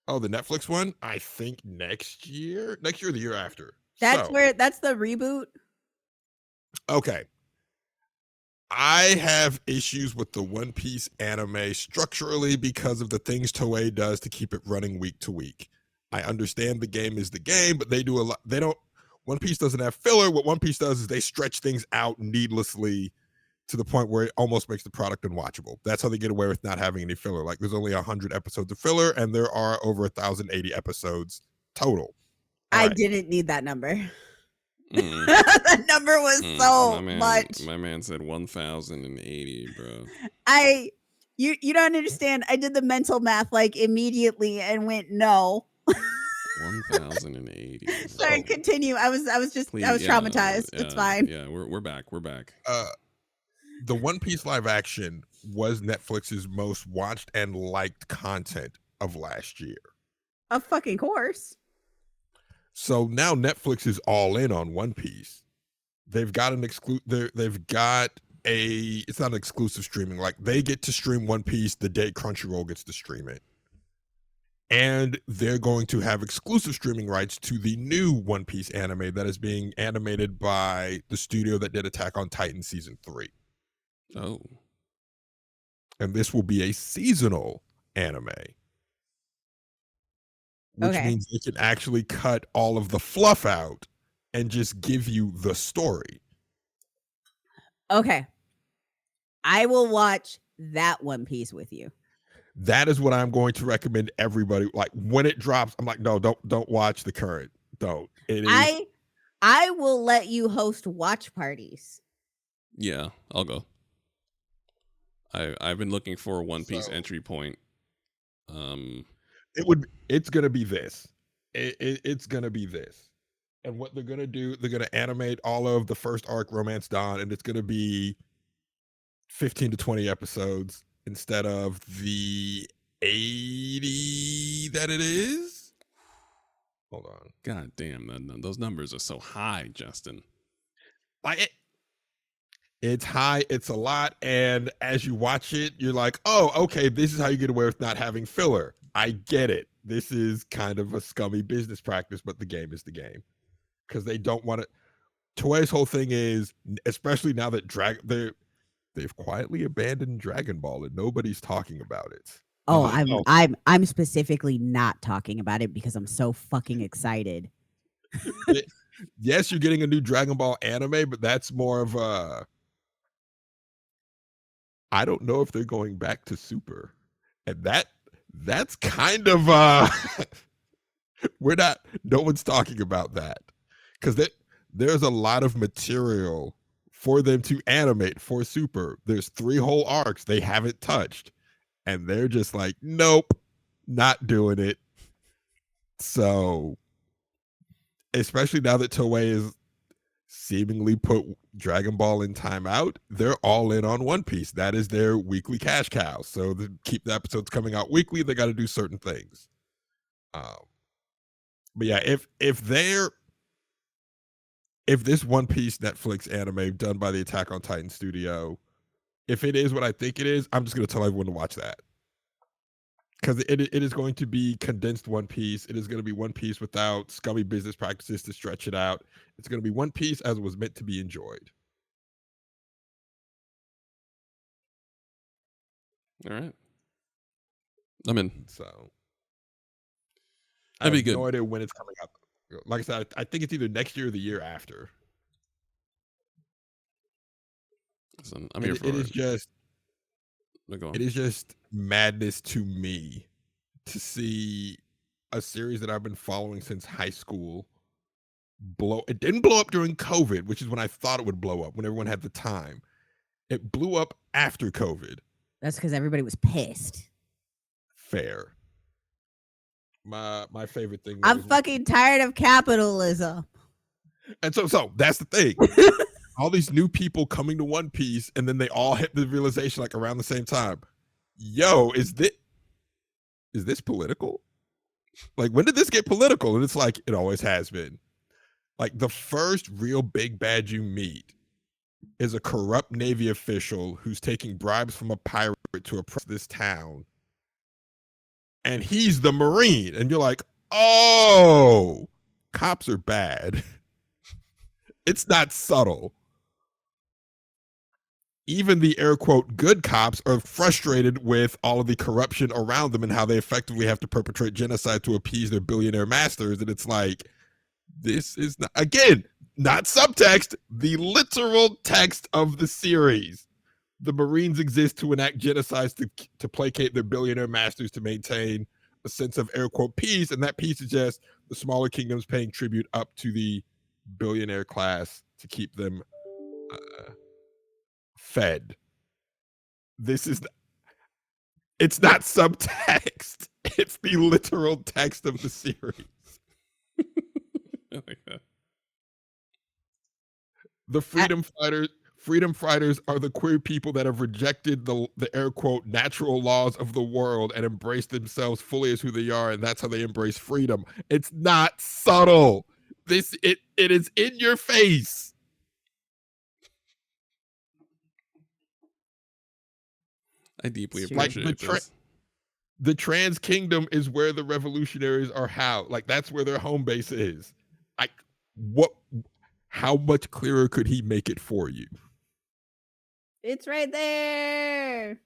Oh, the Netflix one? I think next year? Next year or the year after. That's the reboot? Okay. I have issues with the One Piece anime structurally because of the things Toei does to keep it running week to week. I understand the game is the game, but they do a lot. One Piece doesn't have filler. What One Piece does is they stretch things out needlessly to the point where it almost makes the product unwatchable. That's how they get away with not having any filler. Like, there's only 100 episodes of filler, and there are over 1,080 episodes total. I didn't need that number. That number was so much. My man said 1,080, bro. You don't understand. I did the mental math like immediately and went no. 1,080. Sorry, continue. I was traumatized. It's fine. Yeah, we're back. The One Piece live action was Netflix's most watched and liked content of last year. Of fucking course. So now Netflix is all in on One Piece. They've got it's not an exclusive streaming. Like, they get to stream One Piece the day Crunchyroll gets to stream it. And they're going to have exclusive streaming rights to the new One Piece anime that is being animated by the studio that did Attack on Titan Season 3. Oh. And this will be a seasonal anime. Which means they can actually cut all of the fluff out and just give you the story. Okay. I will watch that One Piece with you. That is what I'm going to recommend everybody. Like, when it drops, I'm like, no, don't watch the current. Don't. It is. I will let you host watch parties. Yeah, I'll go. I've been looking for a One Piece entry point. It's gonna be this. It's gonna be this. And what they're gonna do, they're gonna animate all of the first arc, Romance Dawn, and it's gonna be 15 to 20 episodes instead of the 80 that it is. Hold on. God damn, those numbers are so high, Justin. It's high, it's a lot, and as you watch it, you're like, oh, okay, this is how you get away with not having filler. I get it. This is kind of a scummy business practice, but the game is the game. Because they don't want to. Toei's whole thing is, especially now that they've quietly abandoned Dragon Ball and nobody's talking about it. Oh, I'm specifically not talking about it because I'm so fucking excited. Yes, you're getting a new Dragon Ball anime, but that's more of a. I don't know if they're going back to Super, and that's kind of no one's talking about that because there's a lot of material for them to animate for Super. There's 3 whole arcs they haven't touched, and they're just like, nope, not doing it. So, especially now that Toei is seemingly put Dragon Ball in timeout, they're all in on One Piece. That is their weekly cash cow. So to keep the episodes coming out weekly, they got to do certain things. But yeah, if this One Piece Netflix anime done by the Attack on Titan studio, if it is what I think it is, I'm just going to tell everyone to watch that. Because it is going to be condensed One Piece. It is going to be One Piece without scummy business practices to stretch it out. It's going to be One Piece as it was meant to be enjoyed. All right. I'm in. So that'd be good. No idea when it's coming out. Like I said, I think it's either next year or the year after. Listen, I'm here for it. It is just madness to me to see a series that I've been following since high school blow. It didn't blow up during COVID, which is when I thought it would blow up, when everyone had the time. It blew up after COVID. That's because everybody was pissed. Fair. My favorite thing. I'm fucking tired of capitalism. And so that's the thing. All these new people coming to One Piece, and then they all hit the realization like around the same time. Yo, is this political? Like, when did this get political? And it's like, it always has been. Like, the first real big bad you meet is a corrupt Navy official who's taking bribes from a pirate to oppress this town. And he's the Marine. And you're like, oh, cops are bad. It's not subtle. Even the air quote good cops are frustrated with all of the corruption around them and how they effectively have to perpetrate genocide to appease their billionaire masters. And it's like, this is not, again, not subtext, the literal text of the series. The Marines exist to enact genocides to placate their billionaire masters to maintain a sense of air quote peace. And that peace is just the smaller kingdoms paying tribute up to the billionaire class to keep them fed. It's not subtext. It's the literal text of the series. I like that. The freedom fighters are the queer people that have rejected the air quote natural laws of the world and embraced themselves fully as who they are, and that's how they embrace freedom. It's not subtle. It is in your face. I deeply appreciate this. The trans kingdom is where the revolutionaries are housed. Like, that's where their home base is. Like, how much clearer could he make it for you? It's right there.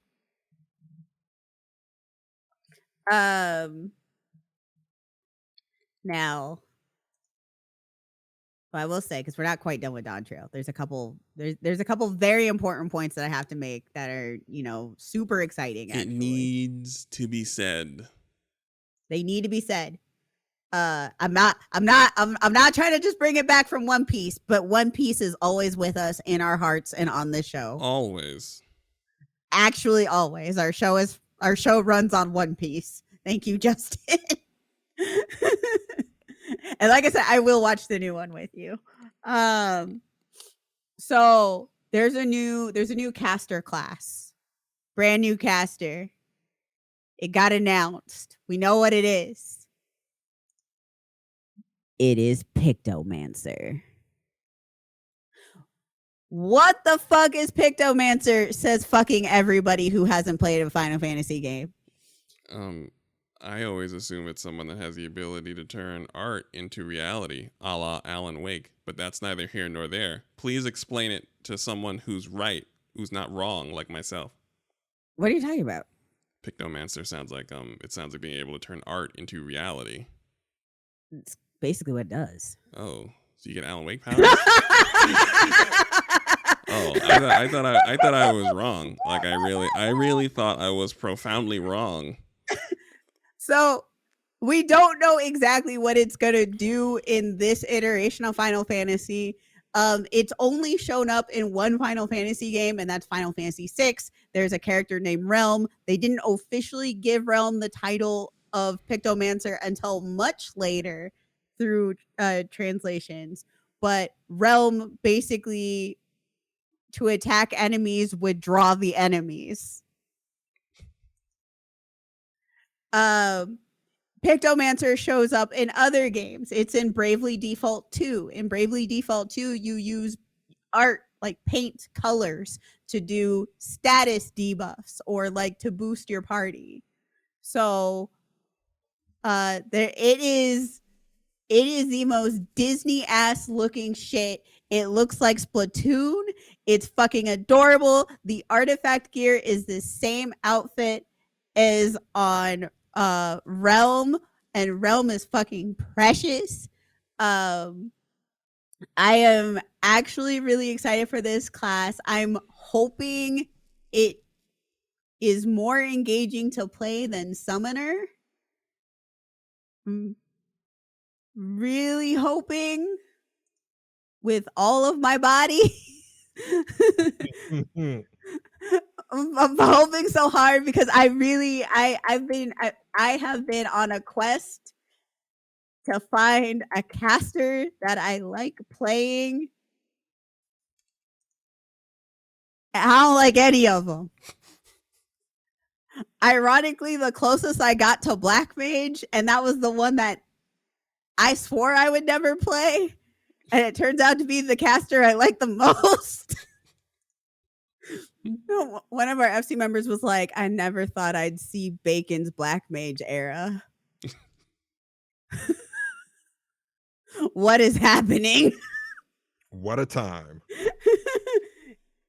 Now, well, I will say, because we're not quite done with Dawn Trail, there's a couple very important points that I have to make that are, super exciting. Actually. It needs to be said. They need to be said. I'm not trying to just bring it back from One Piece, but One Piece is always with us in our hearts and on this show. Always. Actually, always. Our show runs on One Piece. Thank you, Justin. And like I said, I will watch the new one with you. So there's a new caster class, brand new caster. It got announced. We know what it is. It is Pictomancer. What the fuck is Pictomancer? Says fucking everybody who hasn't played a Final Fantasy game. I always assume it's someone that has the ability to turn art into reality, a la Alan Wake, but that's neither here nor there. Please explain it to someone who's right, who's not wrong, like myself. What are you talking about? Pictomancer sounds like being able to turn art into reality. It's basically what it does. Oh, so you get Alan Wake powers? Oh, I thought I was wrong. Like I really thought I was profoundly wrong. So we don't know exactly what it's gonna do in this iteration of Final Fantasy. It's only shown up in one Final Fantasy game, and that's Final Fantasy VI. There's a character named Realm. They didn't officially give Realm the title of Pictomancer until much later through translations. But Realm basically, to attack enemies, would draw the enemies. Pictomancer shows up in other games. It's in Bravely Default 2. In Bravely Default 2, you use art, like paint colors, to do status debuffs or like to boost your party. So it is the most Disney ass looking shit. It looks like Splatoon. It's fucking adorable. The artifact gear is the same outfit as on Realm, and Realm is fucking precious. I am actually really excited for this class. I'm hoping it is more engaging to play than Summoner. I'm really hoping with all of my body. I'm hoping so hard because I have been on a quest to find a caster that I like playing. I don't like any of them. Ironically, the closest I got to Black Mage, and that was the one that I swore I would never play, and it turns out to be the caster I like the most. One of our FC members was like, I never thought I'd see Bacon's Black Mage era. What is happening? What a time.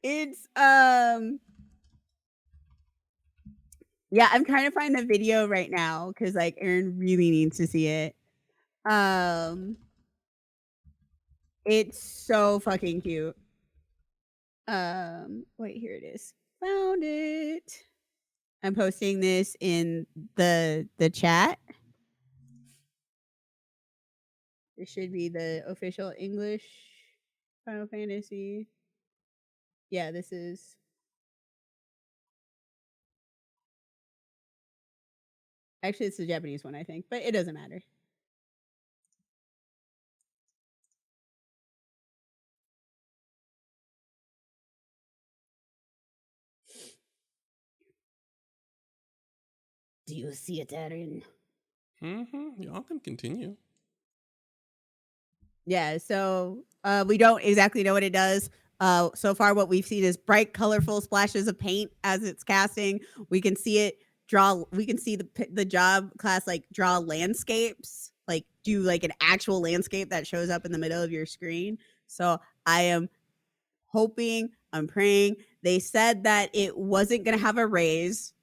It's yeah, I'm trying to find the video right now because like Aaron really needs to see it. It's so fucking cute. Wait, here it is. Found it. I'm posting this in the chat. This should be the official English Final Fantasy. Yeah, this is. Actually, it's the Japanese one, I think, but it doesn't matter. Do you see it, Aaron? Y'all can continue. Yeah, so we don't exactly know what it does. So far, what we've seen is bright, colorful splashes of paint as it's casting. We can see it draw. We can see the job class like draw landscapes, like do like an actual landscape that shows up in the middle of your screen. So I am hoping, I'm praying. They said that it wasn't going to have a raise,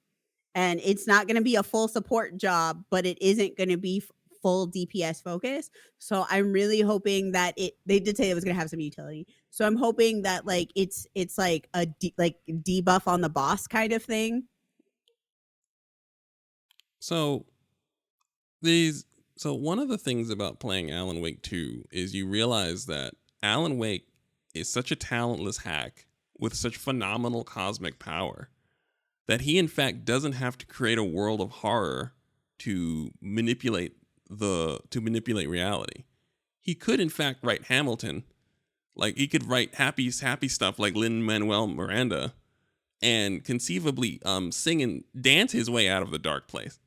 and it's not going to be a full support job, but it isn't going to be full DPS focus. So I'm really hoping that they did say it was going to have some utility. So I'm hoping that like it's like a debuff on the boss kind of thing. So one of the things about playing Alan Wake 2 is you realize that Alan Wake is such a talentless hack with such phenomenal cosmic power that he in fact doesn't have to create a world of horror to manipulate reality. He could in fact write Hamilton, like he could write happy stuff like Lin-Manuel Miranda, and conceivably sing and dance his way out of the dark place.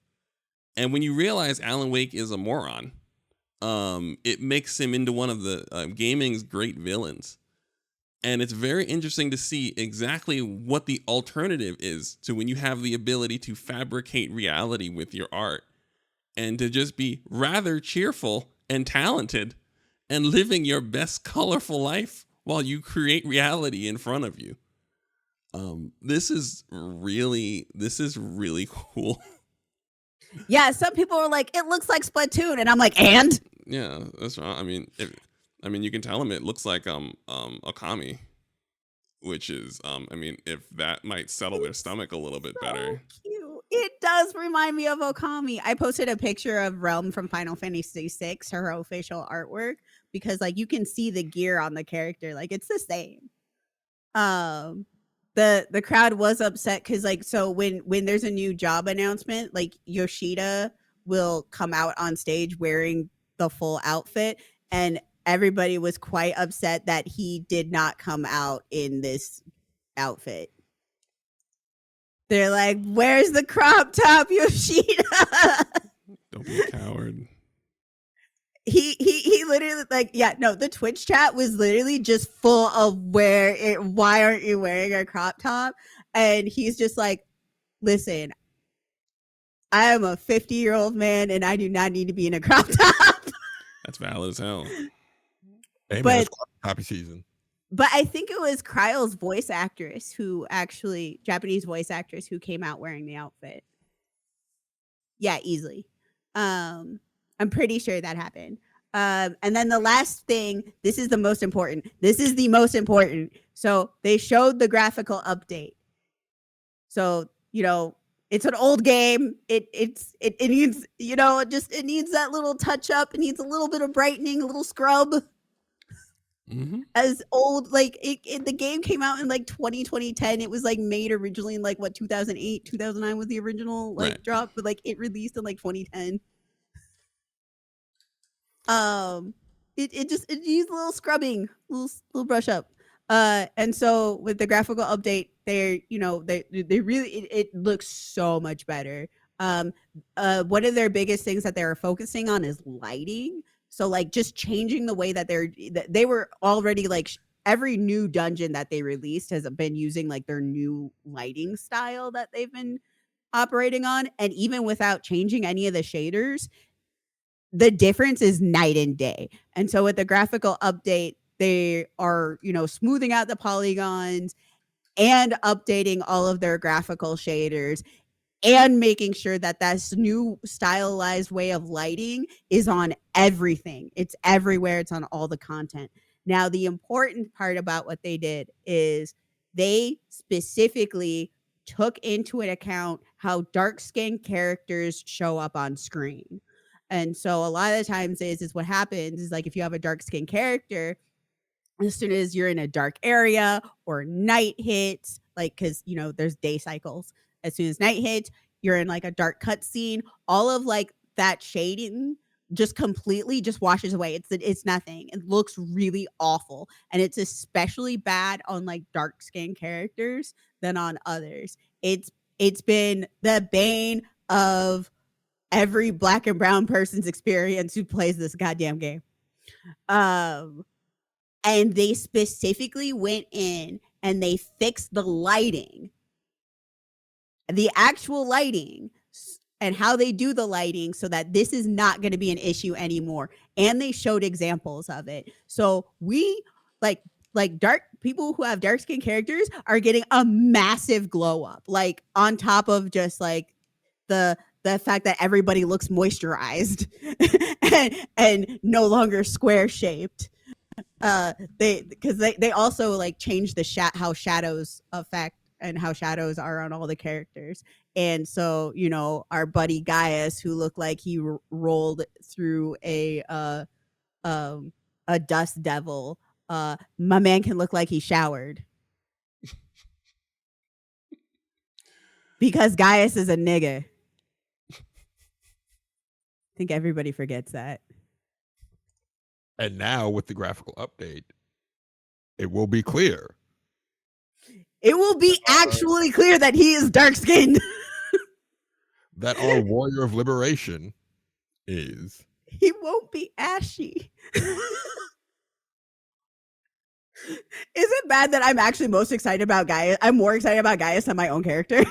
And when you realize Alan Wake is a moron, it makes him into one of the gaming's great villains. And it's very interesting to see exactly what the alternative is to when you have the ability to fabricate reality with your art and to just be rather cheerful and talented and living your best colorful life while you create reality in front of you. This is really cool. Yeah, some people are like, it looks like Splatoon, and I'm like, and Yeah, that's right. I mean, you can tell him it looks like Okami, which is I mean, if that might settle their stomach a little bit better. Cute. It does remind me of Okami. I posted a picture of Realm from Final Fantasy VI, her official artwork, because like you can see the gear on the character, like it's the same. The crowd was upset because like so when there's a new job announcement, like Yoshida will come out on stage wearing the full outfit, and everybody was quite upset that he did not come out in this outfit. They're like, where's the crop top, Yoshida? Don't be a coward. He literally like, yeah, no, the Twitch chat was literally just full of why aren't you wearing a crop top? And he's just like, listen, I am a 50-year-old man and I do not need to be in a crop top. That's valid as hell. Hey, man, it's copy season. But I think it was Kryle's voice actress Japanese voice actress who came out wearing the outfit. Yeah, easily. I'm pretty sure that happened. And then the last thing, this is the most important. So they showed the graphical update. So, it's an old game. It needs, it needs that little touch up. It needs a little bit of brightening, a little scrub. Mm-hmm. As old, like the game came out in like 2010. It was like made originally in like 2008, 2009 was the original drop, but like it released in like 2010. It needs a little scrubbing, little brush up. And so with the graphical update, they really it looks so much better. One of their biggest things that they're focusing on is lighting. So like just changing the way that they were already like every new dungeon that they released has been using like their new lighting style that they've been operating on, and even without changing any of the shaders, the difference is night and day. And so with the graphical update, they are, smoothing out the polygons and updating all of their graphical shaders and making sure that this new stylized way of lighting is on everything. It's everywhere. It's on all the content. Now, the important part about what they did is they specifically took into an account how dark-skinned characters show up on screen. And so a lot of the times is what happens is like if you have a dark-skinned character, as soon as you're in a dark area or night hits, like because there's day cycles. As soon as night hits, you're in like a dark cutscene. All of like that shading just completely just washes away. It's nothing. It looks really awful, and it's especially bad on like dark skinned characters than on others. It's been the bane of every black and brown person's experience who plays this goddamn game. And they specifically went in and they fixed the lighting. The actual lighting and how they do the lighting so that this is not going to be an issue anymore. And they showed examples of it. So we like dark people who have dark skin characters are getting a massive glow up, like on top of just like the fact that everybody looks moisturized and no longer square shaped. They also like changed the how shadows affect and how shadows are on all the characters. And so, our buddy Gaius, who looked like he rolled through a dust devil, my man can look like he showered. Because Gaius is a nigga. I think everybody forgets that. And now with the graphical update, it will be clear. It will be actually clear that he is dark skinned. That our warrior of liberation is. He won't be ashy. Is it bad that I'm actually most excited about Gaius? I'm more excited about Gaius than my own character.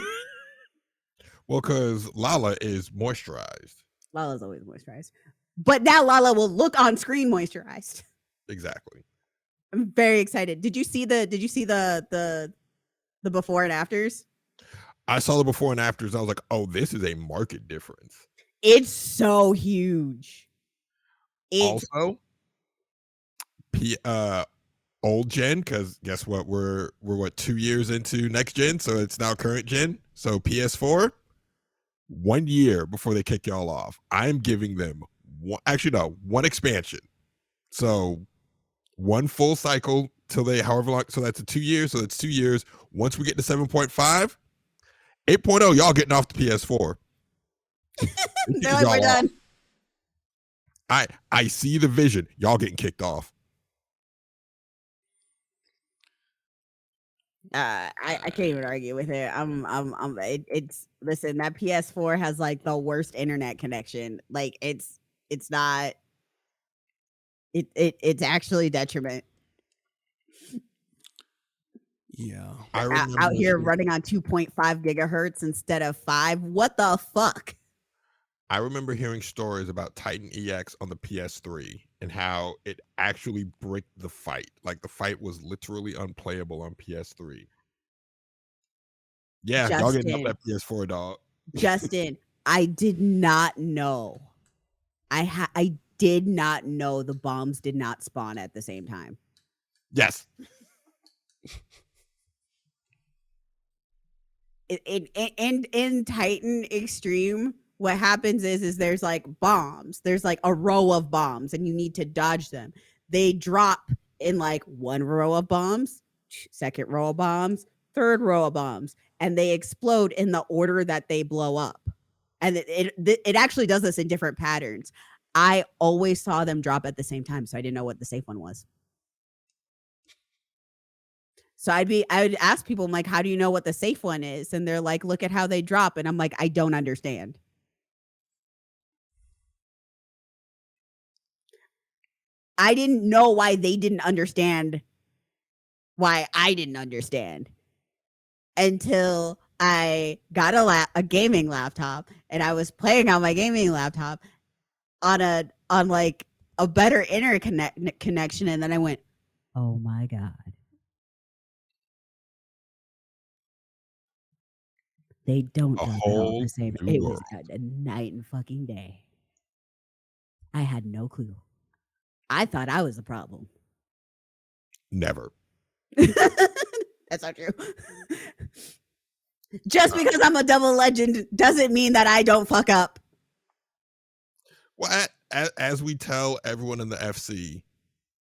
Well, because Lala is moisturized. Lala's always moisturized. But now Lala will look on screen moisturized. Exactly. I'm very excited. Did you see the before and afters? I saw the before and afters. I was like, oh, this is a market difference. It's so huge. Also, old gen, because guess what? We're what, 2 years into next gen, so it's now current gen. So PS4, 1 year before they kick y'all off, I'm giving them one expansion. So one full cycle till they however long. So that's 2 years. So that's 2 years. Once we get to 7.5, 8.0, y'all getting off the PS4. They're like, we're done. I see the vision. Y'all getting kicked off. I can't even argue with it. It's listen, that PS4 has like the worst internet connection. Like it's not it's actually detriment. Yeah. Out here running on 2.5 gigahertz instead of 5. What the fuck? I remember hearing stories about Titan EX on the PS3 and how it actually bricked the fight. Like the fight was literally unplayable on PS3. Yeah, y'all getting up that PS4, dog. Justin, I did not know. I did not know the bombs did not spawn at the same time. Yes. In Titan Extreme, what happens is there's like bombs. There's like a row of bombs and you need to dodge them. They drop in like one row of bombs, second row of bombs, third row of bombs, and they explode in the order that they blow up. And it actually does this in different patterns. I always saw them drop at the same time, so I didn't know what the safe one was. So I would ask people, I'm like, how do you know what the safe one is? And they're like, look at how they drop. And I'm like, I don't understand. I didn't know why they didn't understand why I didn't understand until I got a gaming laptop and I was playing on my gaming laptop on like a better internet connection. And then I went, oh my God. They don't drop it all the same. It was a night and fucking day. I had no clue. I thought I was the problem. Never. That's not true. Just because I'm a double legend doesn't mean that I don't fuck up. Well, as we tell everyone in the FC,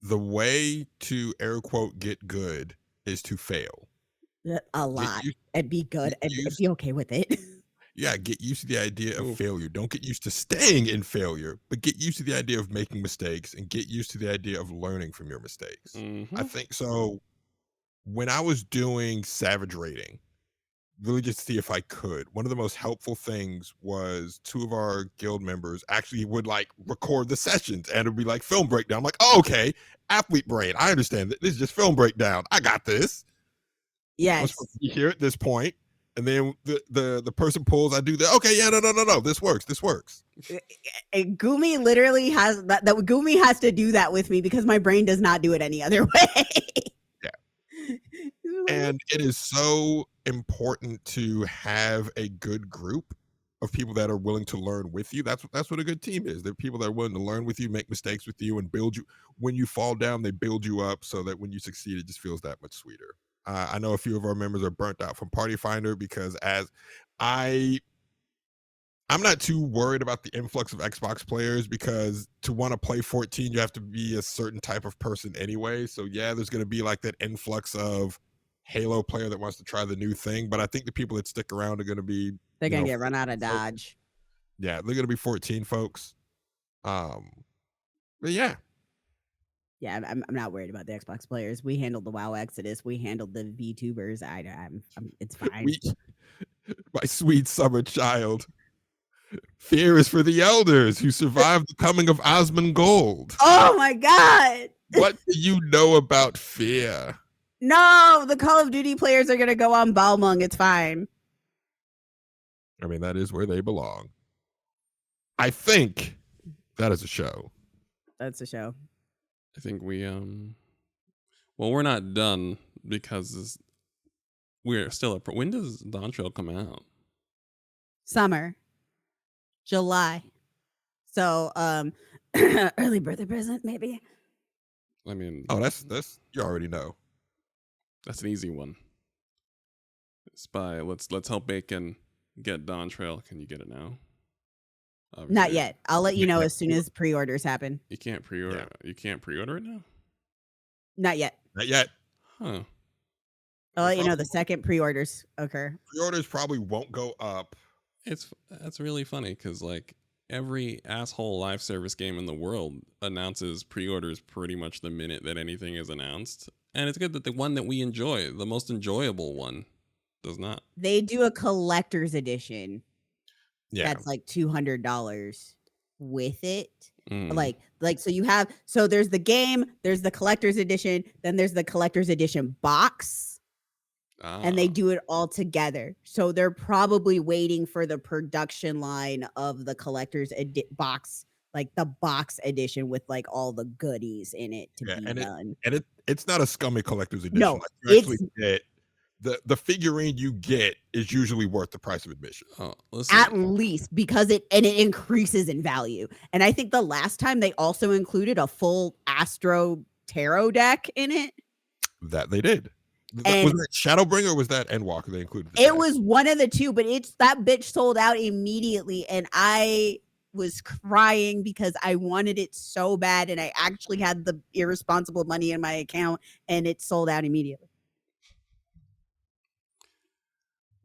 the way to air quote get good is to fail. A lot. And be good and be okay with it. Yeah, get used to the idea of failure. Don't get used to staying in failure, but get used to the idea of making mistakes and get used to the idea of learning from your mistakes. Mm-hmm. I think so. When I was doing Savage Rating, really just to see if I could, one of the most helpful things was 2 of our guild members actually would like record the sessions and it would be like film breakdown. I'm like, oh, okay, athlete brain. I understand that this is just film breakdown. I got this. Yes. I'm supposed to be here at this point. And then the person pulls, I do that. Okay, yeah, no. This works. Gumi literally has that Gumi has to do that with me because my brain does not do it any other way. Yeah. And it is so important to have a good group of people that are willing to learn with you. That's what a good team is. They're people that are willing to learn with you, make mistakes with you, and build you. When you fall down, they build you up so that when you succeed, it just feels that much sweeter. I know a few of our members are burnt out from Party Finder because I'm not too worried about the influx of Xbox players because to want to play 14, you have to be a certain type of person anyway. So yeah, there's going to be like that influx of Halo player that wants to try the new thing. But I think the people that stick around are going to be... They're going to get run out of Dodge. Yeah, they're going to be 14 folks. But yeah. Yeah, I'm not worried about the Xbox players. We handled the WoW Exodus. We handled the VTubers. It's fine. My sweet summer child. Fear is for the elders who survived the coming of Osmongold. Oh my god! What do you know about fear? No, the Call of Duty players are gonna go on Balmung. It's fine. I mean, that is where they belong. I think that is a show. That's a show. I think we well, we're not done because we're still when does Dawn Trail come out? Summer. July. So early birthday present, maybe. I mean, oh, that's you already know. That's an easy one. Spy, let's help Bacon get Dawn Trail. Can you get it now? Obviously, Not yet. I'll let you know as soon as pre-orders happen. You can't pre-order. Yeah. You can't pre-order it now. Not yet. Not yet. Huh. I'll let you know the second pre-orders occur. Pre-orders probably won't go up. That's really funny because like every asshole live service game in the world announces pre-orders pretty much the minute that anything is announced, and it's good that the one that we enjoy, the most enjoyable one, does not. They do a collector's edition. Yeah, that's like $200 with it. Like so there's the game, there's the collector's edition, then there's the collector's edition box. And they do it all together. So they're probably waiting for the production line of the collector's box, like the box edition with like all the goodies in it to be done. And it's not a scummy collector's edition. No, like you actually get the figurine you get is usually worth the price of admission. At least, because it increases in value. And I think the last time they also included a full Astro Tarot deck in it. That they did. Was that Shadowbringer or was that Endwalker they included? It was one of the two, but that bitch sold out immediately, and I was crying because I wanted it so bad, and I actually had the irresponsible money in my account, and it sold out immediately.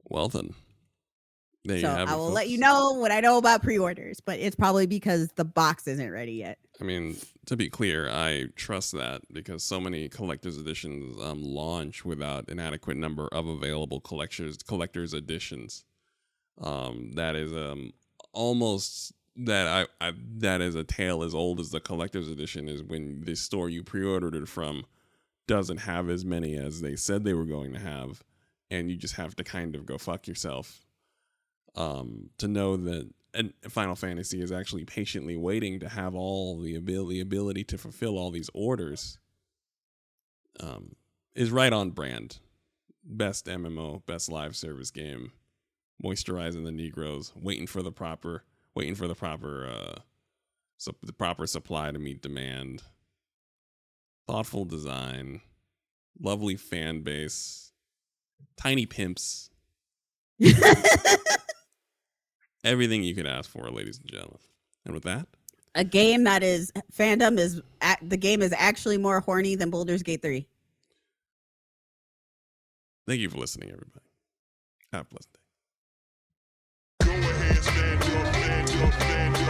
Well then, there you so have it, I will folks. let you know what I know about pre-orders, but it's probably because the box isn't ready yet. I mean, to be clear, I trust that because so many collector's editions launch without an adequate number of available collector's editions. That is almost that that is a tale as old as the collector's edition is when the store you pre-ordered it from doesn't have as many as they said they were going to have, and you just have to kind of go fuck yourself to know that. And Final Fantasy is actually patiently waiting to have all the ability to fulfill all these orders. Is right on brand. Best MMO, best live service game. Moisturizing the Negroes, waiting for the proper supply to meet demand. Thoughtful design, lovely fan base, tiny pimps. Everything you could ask for, ladies and gentlemen. And with that, a game that is fandom is the game is actually more horny than Baldur's Gate 3. Thank you for listening, everybody. Have a pleasant day. Go ahead, stand up, stand up, stand up.